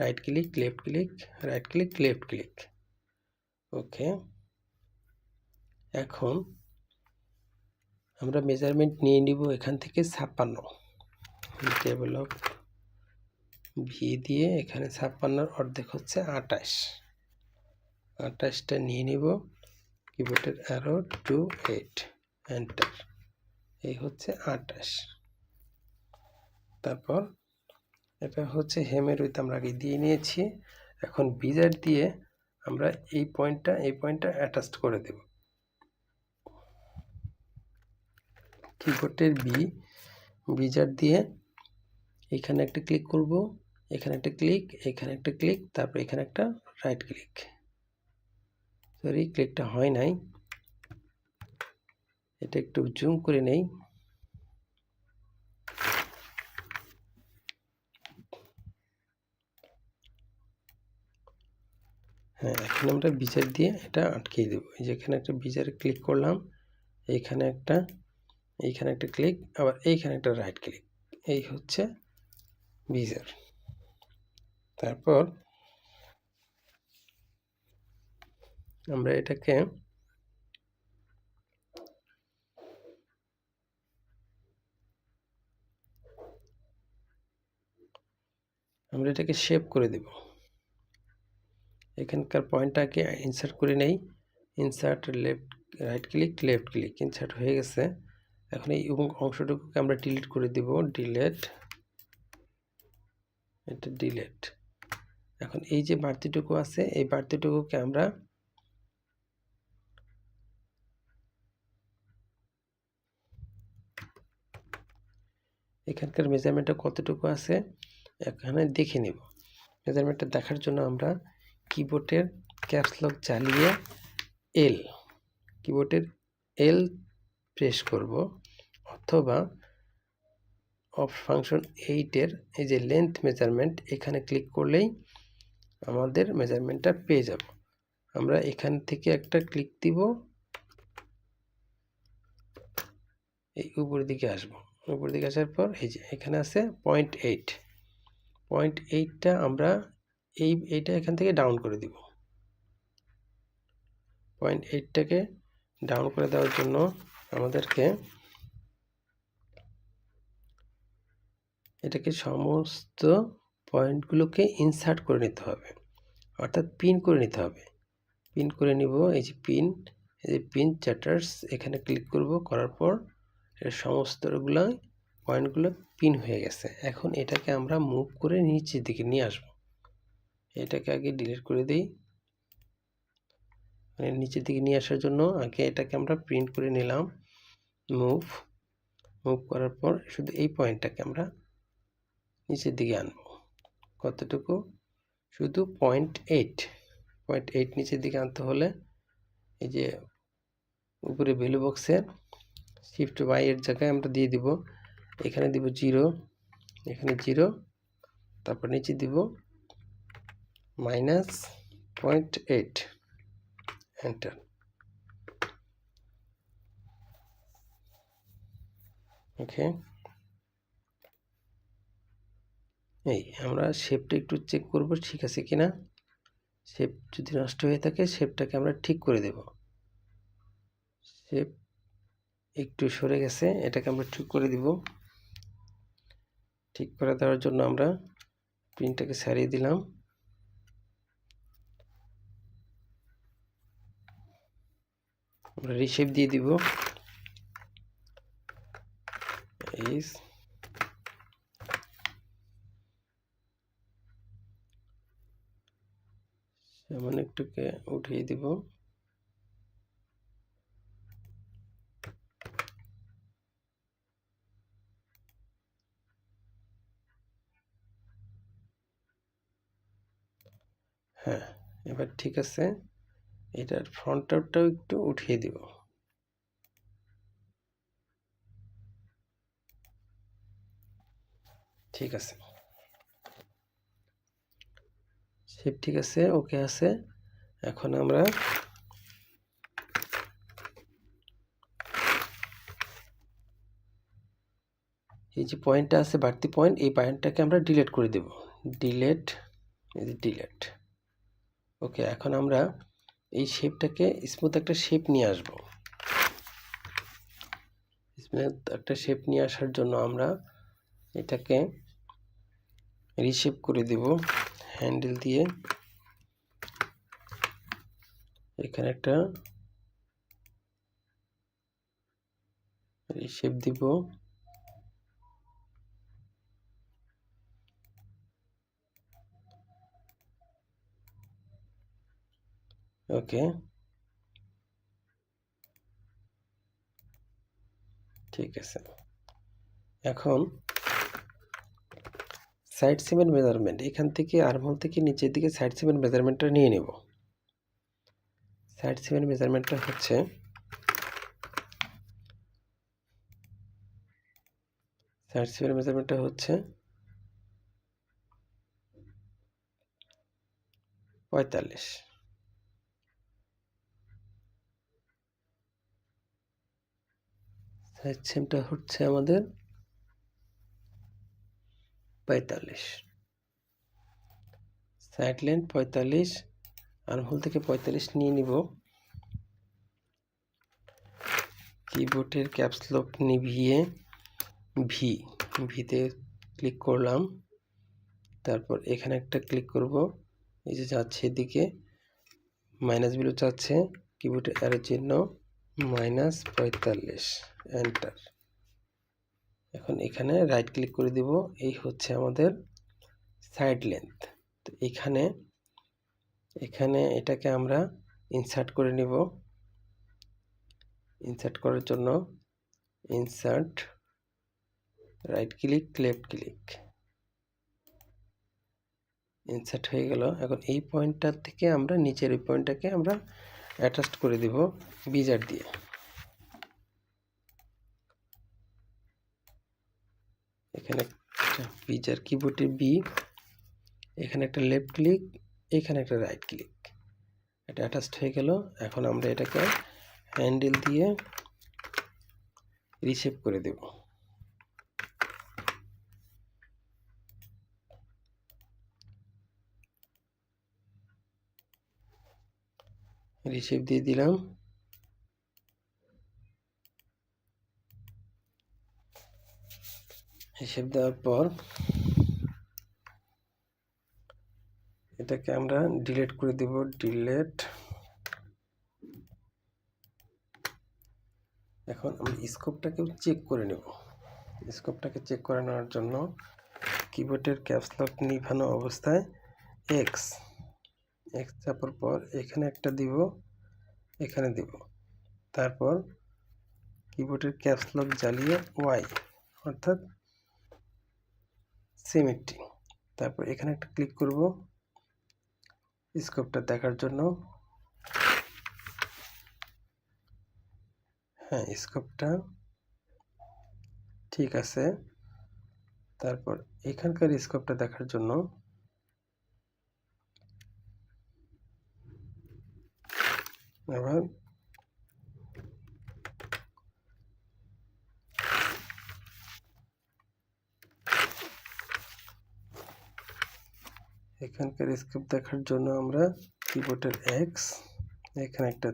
right click, left click, right click, left click, okay. এখন আমরা মেজারমেন্ট নিয়ে নিব এখান থেকে 56। ডেভেলপ ভি দিয়ে এখানে 56 অর্ধেক হচ্ছে 28। 28টা নিয়ে নিব, কিবোর্ডের অ্যারো টু 8, এন্টার। এই হচ্ছে 28। তারপর এটা হচ্ছে হেমের উইথ আমরা আগে দিয়ে নিয়েছি। এখন বিজার দিয়ে আমরা এই পয়েন্টটা অ্যাটাচ করে দেব। কিবোর্ডের বিজার দিয়ে এখানে একটা ক্লিক করব, এখানে একটা ক্লিক, এখানে একটা ক্লিক, তারপর এখানে একটা রাইট ক্লিক। সরি, ক্লিকটা হয় নাই, এটা একটু জুম করে নেই। হ্যাঁ, এখন আমরা বিজার দিয়ে এটা আটকিয়ে দেব। এই যে এখানে একটা বিজারে ক্লিক করলাম, এইখানে একটা ক্লিক, আবার এইখানে একটা রাইট ক্লিক। এই হচ্ছে বিজার। তারপর আমরা এটাকে শেপ করে দেব। এখানকার পয়েন্টটাকে ইনসার্ট করে নেই। Insert, right click, left click, insert হয়ে গেছে। এখন এই অংশটুকুকে আমরা ডিলিট করে দেব। এটা ডিলিট। এখন এই যে বাড়তিটুকু আছে, এই বাড়তিটুকুকে আমরা এখানকার মেজারমেন্টটা কতটুকু আছে এখানে দেখে নেব। মেজারমেন্টটা দেখার জন্য আমরা কিবোর্ডের ক্যাপস লক চালিয়ে কিবোর্ডের এল প্রেস করব, অথবা ফাংশন 8-এর এই যে লেন্থ মেজারমেন্ট, এখানে ক্লিক করলেই আমাদের মেজারমেন্টটা পেয়ে যাব। আমরা এখান থেকে একটা ক্লিক দিব, এই উপরের দিকে আসবো। উপরের দিকে আসার পর এই যে এখানে আছে 0.8, 0.8টা আমরা এইটা এখান থেকে ডাউন করে দিব। 0.8টাকে ডাউন করে দেওয়ার জন্য আমাদেরকে এটাকে সমস্ত পয়েন্টগুলোকে ইনসার্ট করে নিতে হবে, অর্থাৎ পিন করে নিতে হবে। পিন করে নিব, এই যে পিন, এই যে পিন চ্যাটার্স, এখানে ক্লিক করব, করার পর এর সমস্তগুলো পয়েন্টগুলো পিন হয়ে গেছে। এখন এটাকে আমরা মুভ করে নিচের দিকে নিয়ে আসব। এটাকে আগে ডিলিট করে দিই। মানে নিচের দিকে নিয়ে আসার জন্য আগে এটাকে আমরা প্রিন্ট করে নিলাম, মুভ করার পর শুধু এই পয়েন্টটাকে আমরা নিচের দিকে আনবো। কতটুকু? শুধু 0.8 নিচের দিকে আনতে হলে এই যে উপরে ভ্যালু বক্সের শিফট বাই এর জায়গায় আমরা দিয়ে দিব, এখানে দিব 0, এখানে 0, তারপর নিচে দিব -0.8, এন্টার। ওকে, এই আমরা শেপটা একটু চেক করব ঠিক আছে কিনা। শেপ যদি নষ্ট হয়ে থাকে শেপটাকে আমরা ঠিক করে দেব। শেপ একটু সরে গেছে, এটাকে আমরা ঠিক করে দিব। ঠিক করে দেওয়ার জন্য আমরা পিনটাকে ছাড়িয়ে দিলাম। আমরা রিশেপ দিয়ে দিব, এই এমন একটুকে উঠিয়ে দিব। হ্যাঁ, এবার ঠিক আছে। এটার ফ্রন্টটাও একটু উঠিয়ে দিব। ঠিক আছে, শেপ ঠিক আছে, ওকে আছে। এখন আমরা এই যে পয়েন্টটা আছে বাড়তি পয়েন্ট, এই পয়েন্টটাকে আমরা ডিলিট করে দেব। ডিলিট, এই যে ডিলিট। ওকে, এখন আমরা এই শেপটাকে স্মুথ একটা শেপ নিয়ে আসব। স্মুথ একটা শেপ নিয়ে আসার জন্য আমরা এটাকে রিশেপ করে দেব হ্যান্ডেল দিয়ে। এখানে একটা রিশেপ দিব। ওকে, ঠিক আছে। এখন সাইড সিমের মেজারমেন্ট, এখান থেকে আর্মহোল থেকে নিচের দিকে সাইড সিমের মেজারমেন্টটা নিয়ে নেব। সাইড সিমের মেজারমেন্টটা হচ্ছে সাইড সিমের মেজারমেন্টটা হচ্ছে 45। সাইড সিমটা হচ্ছে আমাদের 45, সাইড লেন্থ 45, আর্মহোল থেকে 45 নিয়ে নিব। কিবোর্ডের ক্যাপস লক নিভিয়ে ভিতে ক্লিক করলাম, তারপর এখানে একটা ক্লিক করব। এই যে যাচ্ছে এদিকে মাইনাস বিলু যাচ্ছে, কিবোর্ডের অ্যারো চিহ্ন -45, এন্টার। এখন এখানে রাইট ক্লিক করে দিব। এই হচ্ছে আমাদের সাইড লেন্থ। তো এখানে এটাকে আমরা ইনসার্ট করে নিব। ইনসার্ট করার জন্য insert, right click, left click, insert হয়ে গেল। এখন এই পয়েন্টটা থেকে আমরা নিচের এই পয়েন্টটাকে আমরা অ্যাটাচ করে দিব বিজার দিয়ে। এখানে একটা বিজার, কিবোর্ডের বি, এখানে একটা লেফট ক্লিক, এখানে একটা রাইট ক্লিক, এটা অ্যাটাচড হয়ে গেল। এখন আমরা এটাকে হ্যান্ডেল দিয়ে রিশেপ করে দেব। রিশেপ দিয়ে দিলাম। রিশেপ দেওয়ার পর এটাকে আমরা ডিলিট করে দেব। ডিলিট। এখন আমরা স্কোপটাকেও চেক করে নেব। স্কোপটাকে চেক করে নেওয়ার জন্য কিবোর্ডের ক্যাপস লক নিভানো অবস্থায় এক্স চাপার পর এখানে একটা দিব, এখানে দিব। তারপর কিবোর্ডের ক্যাপস লক জ্বালিয়ে ওয়াই অর্থাৎ সিমেট্রি। তারপর এখানে একটা ক্লিক করব স্কোপটা দেখার জন্য। হ্যাঁ, স্কোপটা ঠিক আছে। তারপর এখানকার স্কোপটা দেখার জন্য আবার এখানকার স্কোপ দেখার জন্য আমরা কিবোর্ডের এক্স, এখানে একটা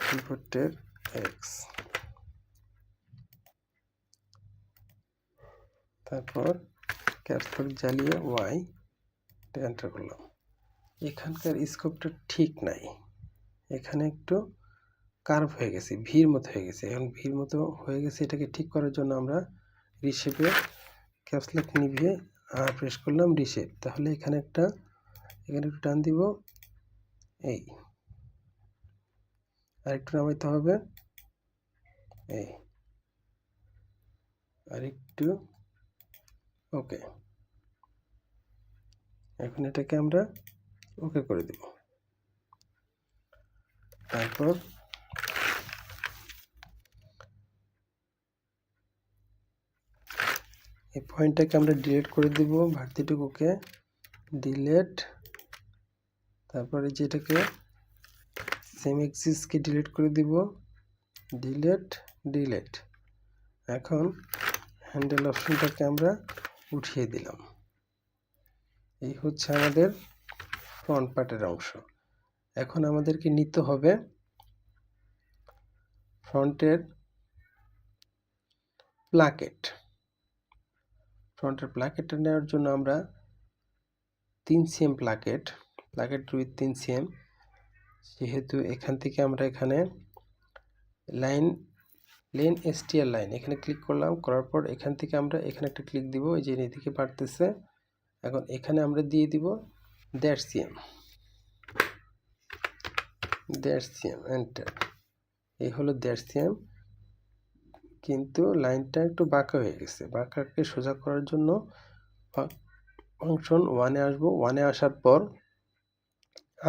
কিবোর্ডের এক্স, তারপর ক্যাপস লক জ্বালিয়ে ওয়াই এন্টার করলাম। এখানকার স্কোপটা ঠিক নাই, এখানে একটু কার্ভ হয়ে গেছে, ভির মতো হয়ে গেছে। এখন ভির মতো হয়ে গেছে, এটাকে ঠিক করার জন্য আমরা রিশেপে ক্যাপস লক নিভিয়ে আর প্রেস করলাম রিশেপ। তাহলে এখানে একটু টান দিব, এই আরেকটু নামাইতে হবে, এই আরেকটু, ওকে। এখন এটাকে আমরা ওকে করে দেব। তারপর এই পয়েন্টটাকে আমরা ডিলিট করে দেব, ভার্টিটুকুকে ডিলিট। তারপরে যেটাকে সেম এক্সিসকে ডিলিট করে দিব, ডিলিট ডিলিট। এখন হ্যান্ডেল অপশনটাকে আমরা উঠিয়ে দিলাম। এই হচ্ছে আমাদের ফ্রন্ট পার্টের অংশ। এখন আমাদেরকে নিতে হবে ফ্রন্টের প্লাকেট। ফ্রন্টের প্লাকেটটা নেওয়ার জন্য আমরা 3 cm প্লাকেট উইথ 3 cm, যেহেতু এখান থেকে আমরা এখানে লেন এসটিআর লাইন এখানে ক্লিক করলাম, করার পর এখান থেকে আমরা এখানে একটা ক্লিক দিব, এই যে এদিকে বাড়তেছে। এখন এখানে আমরা দিয়ে দিব 1.5 cm, এন্টার। এই হলো 1.5 cm, কিন্তু লাইনটা একটু বাঁকা হয়ে গেছে। বাঁকাকে সোজা করার জন্য ফাংশন 1-এ আসবো। 1-এ আসার পর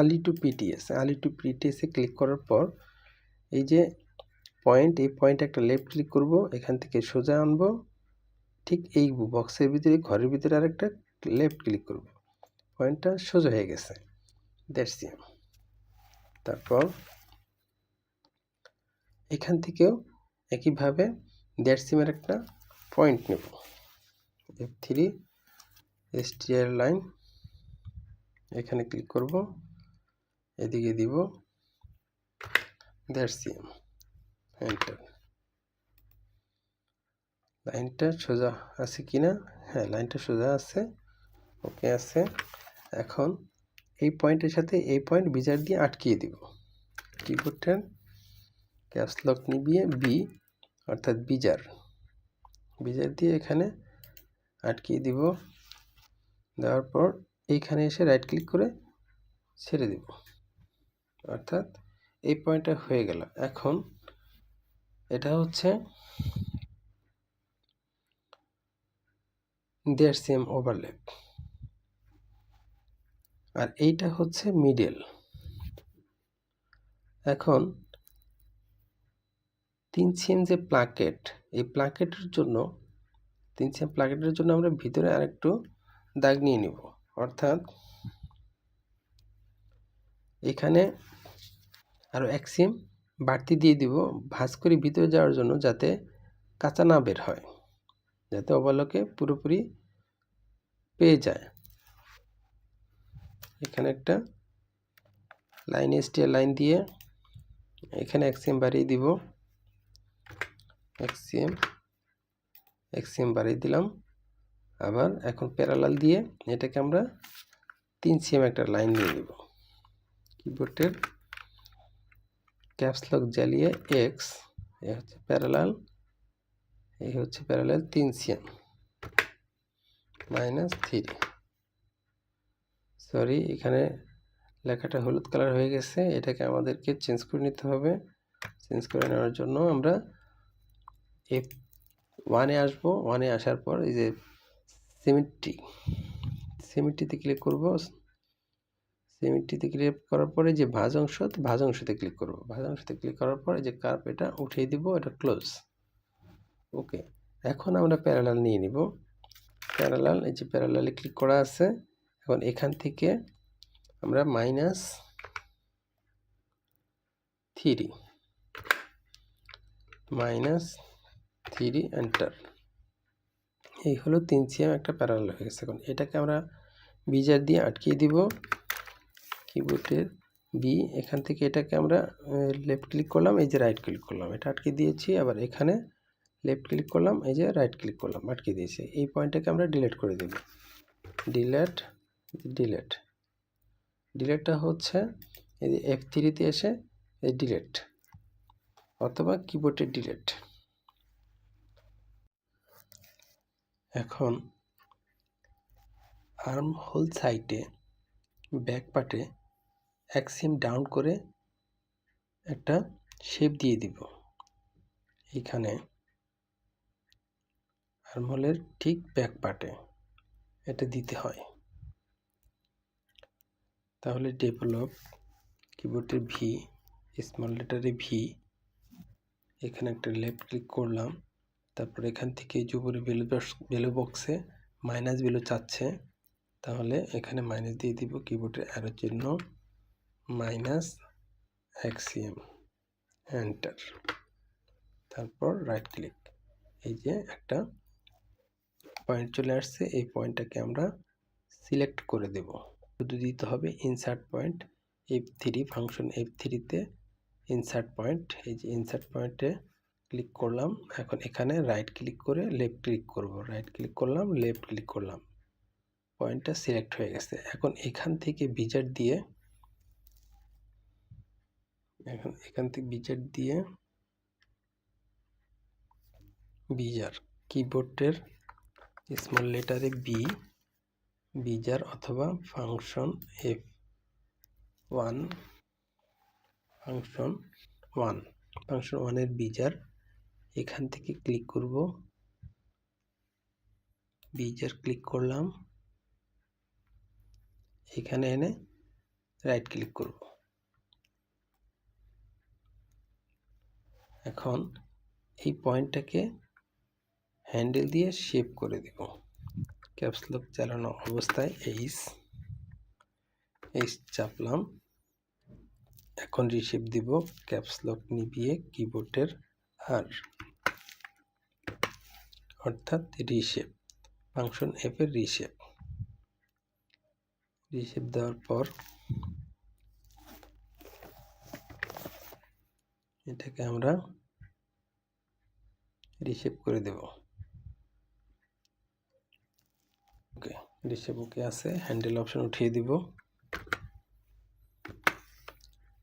আলি টু পিটিএসে ক্লিক করার পর এই যে পয়েন্ট, এই পয়েন্টে একটা লেফট ক্লিক করব, এখান থেকে সোজা আনবো, ঠিক এই বক্সের ভিতরে, ঘরের ভিতরে আরেকটা লেফট ক্লিক করব, পয়েন্টটা সোজা হয়ে গেছে 1.5 cm। তারপর এখান থেকেও একইভাবে 1.5 cm এর একটা পয়েন্ট নেব, F3 এসটিআর লাইন, এখানে ক্লিক করব, এদিকে দিব 1.5 cm, এন্টার। লাইনটা সোজা আছে কিনা? হ্যাঁ, লাইনটা সোজা আছে, ওকে আছে। এখন এই পয়েন্টের সাথে এই পয়েন্ট বিজার দিয়ে আটকিয়ে দিব। কিবোর্ডের ক্যাপস লক নিভিয়ে বি অর্থাৎ বিজার দিয়ে এখানে আটকিয়ে দিব। দেওয়ার পর এইখানে এসে রাইট ক্লিক করে ছেড়ে দিব, অর্থাৎ এই পয়েন্টটা হয়ে গেল। এখন এটা হচ্ছে 1.5 cm ওভারল্যাপ, আর এইটা হচ্ছে মিডল। এখন 3 cm যে প্লাকেট, এই প্লাকেটের জন্য 3 cm প্লাকেটের জন্য আমরা ভিতরে আরেকটু দাগ নিয়ে নিব, অর্থাৎ এখানে আরও এক সিএম বাড়তি দিয়ে দিব ভাঁজ করে ভিতরে যাওয়ার জন্য, যাতে কাঁচা না বের হয়, যাতে ওভারলকে পুরোপুরি পেয়ে যায়। এখানে একটা লাইন এসটিআর লাইন দিয়ে এখানে এক সিএম বাড়িয়ে দিব, এক সিএম বাড়িয়ে দিলাম। আবার এখন প্যারালাল দিয়ে এটাকে আমরা 3 সিএম একটা লাইন নিয়ে নিব। কিবোর্ডের ক্যাপস লক জ্বালিয়ে এক্স, এ হচ্ছে প্যারালাল, এই হচ্ছে প্যারালাল 3 সিএম -3। সরি, এখানে লেখাটা হলুদ কালার হয়ে গেছে, এটাকে আমাদেরকে চেঞ্জ করে নিতে হবে। চেঞ্জ করে নেওয়ার জন্য আমরা F1 এ আসবো। 1 এ আসার পর এই যে সিমেট্রিতে ক্লিক করব। সিমেট্রিতে ক্লিক করার পরে যে ভাঁজ অংশতে ক্লিক করব। ভাঁজ অংশতে ক্লিক করার পর এই যে কার্ভ, এটা উঠিয়ে দিব, এটা ক্লোজ। ওকে, এখন আমরা প্যারালাল নিয়ে নিব। প্যারালাল, এই যে প্যারালালে ক্লিক করা আছে। এখন এখান থেকে আমরা -3 এন্টার। এই হলো 3 সিএম একটা প্যারালাল হয়ে গেছে। এখন এটাকে আমরা বিজার দিয়ে আটকিয়ে দিব। কিবোর্ডের বি, এখান থেকে এটাকে আমরা লেফট ক্লিক করলাম, এই যে রাইট ক্লিক করলাম, এটা আটকে দিয়েছি। আবার এখানে লেফট ক্লিক করলাম, এই যে রাইট ক্লিক করলাম, আটকে দিয়েছি। এই পয়েন্টটাকে আমরা ডিলিট করে দেব। ডিলেটটা হচ্ছে এই যে F3-তে এসে এই ডিলেট, অথবা কিবোর্ডের ডিলেট। এখন আর্ম হোল সাইটে ব্যাক পার্টে এক সিম ডাউন করে একটা শেপ দিয়ে দিব। এখানে আর্মহোলের ঠিক ব্যাক পার্টে এটা দিতে হয়। তাহলে ডেভেলপ, কিবোর্ডের ভি, স্মল লেটারে ভি, এখানে একটা লেফট ক্লিক করলাম। তারপর এখান থেকে যে উপরে ভ্যালু বক্সে মাইনাস ভ্যালু চাচ্ছে, তাহলে এখানে মাইনাস দিয়ে দিব। কিবোর্ডের অ্যারো চিহ্ন, -1 এন্টার। তারপর রাইট ক্লিক, এই যে একটা পয়েন্ট চলে আসছে, এই পয়েন্টটাকে আমরা সিলেক্ট করে দেব। শুধু দিতে হবে ইনসার্ট পয়েন্ট F3, ফাংশন F3-তে ইনসার্ট পয়েন্ট। এই যে ইনসার্ট পয়েন্টে ক্লিক করলাম। এখন এখানে রাইট ক্লিক করে লেফট ক্লিক করব। রাইট ক্লিক করলাম, লেফট ক্লিক করলাম, পয়েন্টটা সিলেক্ট হয়ে গেছে। এখন এখান থেকে বিজার দিয়ে বিজার, কিবোর্ডের স্মল লেটারে বি, বিজার অথবা ফাংশন ফাংশন 1 এর বিজার, এখান থেকে ক্লিক করব। বিজার ক্লিক করলাম, এখানে এনে রাইট ক্লিক করব। এখন এই পয়েন্টটাকে হ্যান্ডেল দিয়ে শেপ করে দেব। ক্যাপস লক চালানো অবস্থায় এইচ চাপলাম। এখন রিশেপ দিব, ক্যাপস লক নিভিয়ে কিবোর্ডের আর, অর্থাৎ রিশেপ, ফাংশন F এর রিশেপ দেওয়ার পর এটাকে আমরা রিশেপ করে দেব। ওকে, রিশেপ ওকে আছে। হ্যান্ডেল অপশন উঠিয়ে দিব।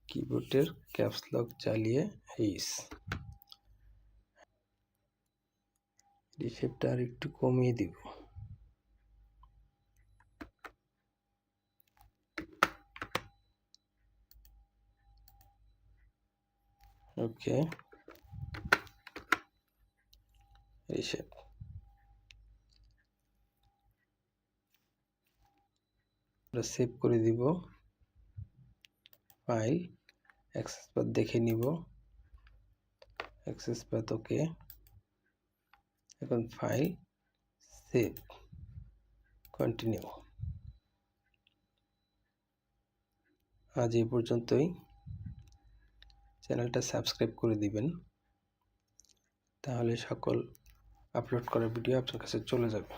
কিবোর্ডের ক্যাপস লক চালিয়ে রিশেপটা আর একটু কমিয়ে দিব। ওকে, রিশেপ। সেভ করে দিব। ফাইল, অ্যাক্সেস পাথ দেখে নিব। অ্যাক্সেস পাথ ওকে। এখন ফাইল, সেভ, কন্টিনিউ। আজ এই পর্যন্তই। চ্যানেলটা সাবস্ক্রাইব করে দিবেন, তাহলে সকল আপলোড করা ভিডিও আপনার কাছে চলে যাবে।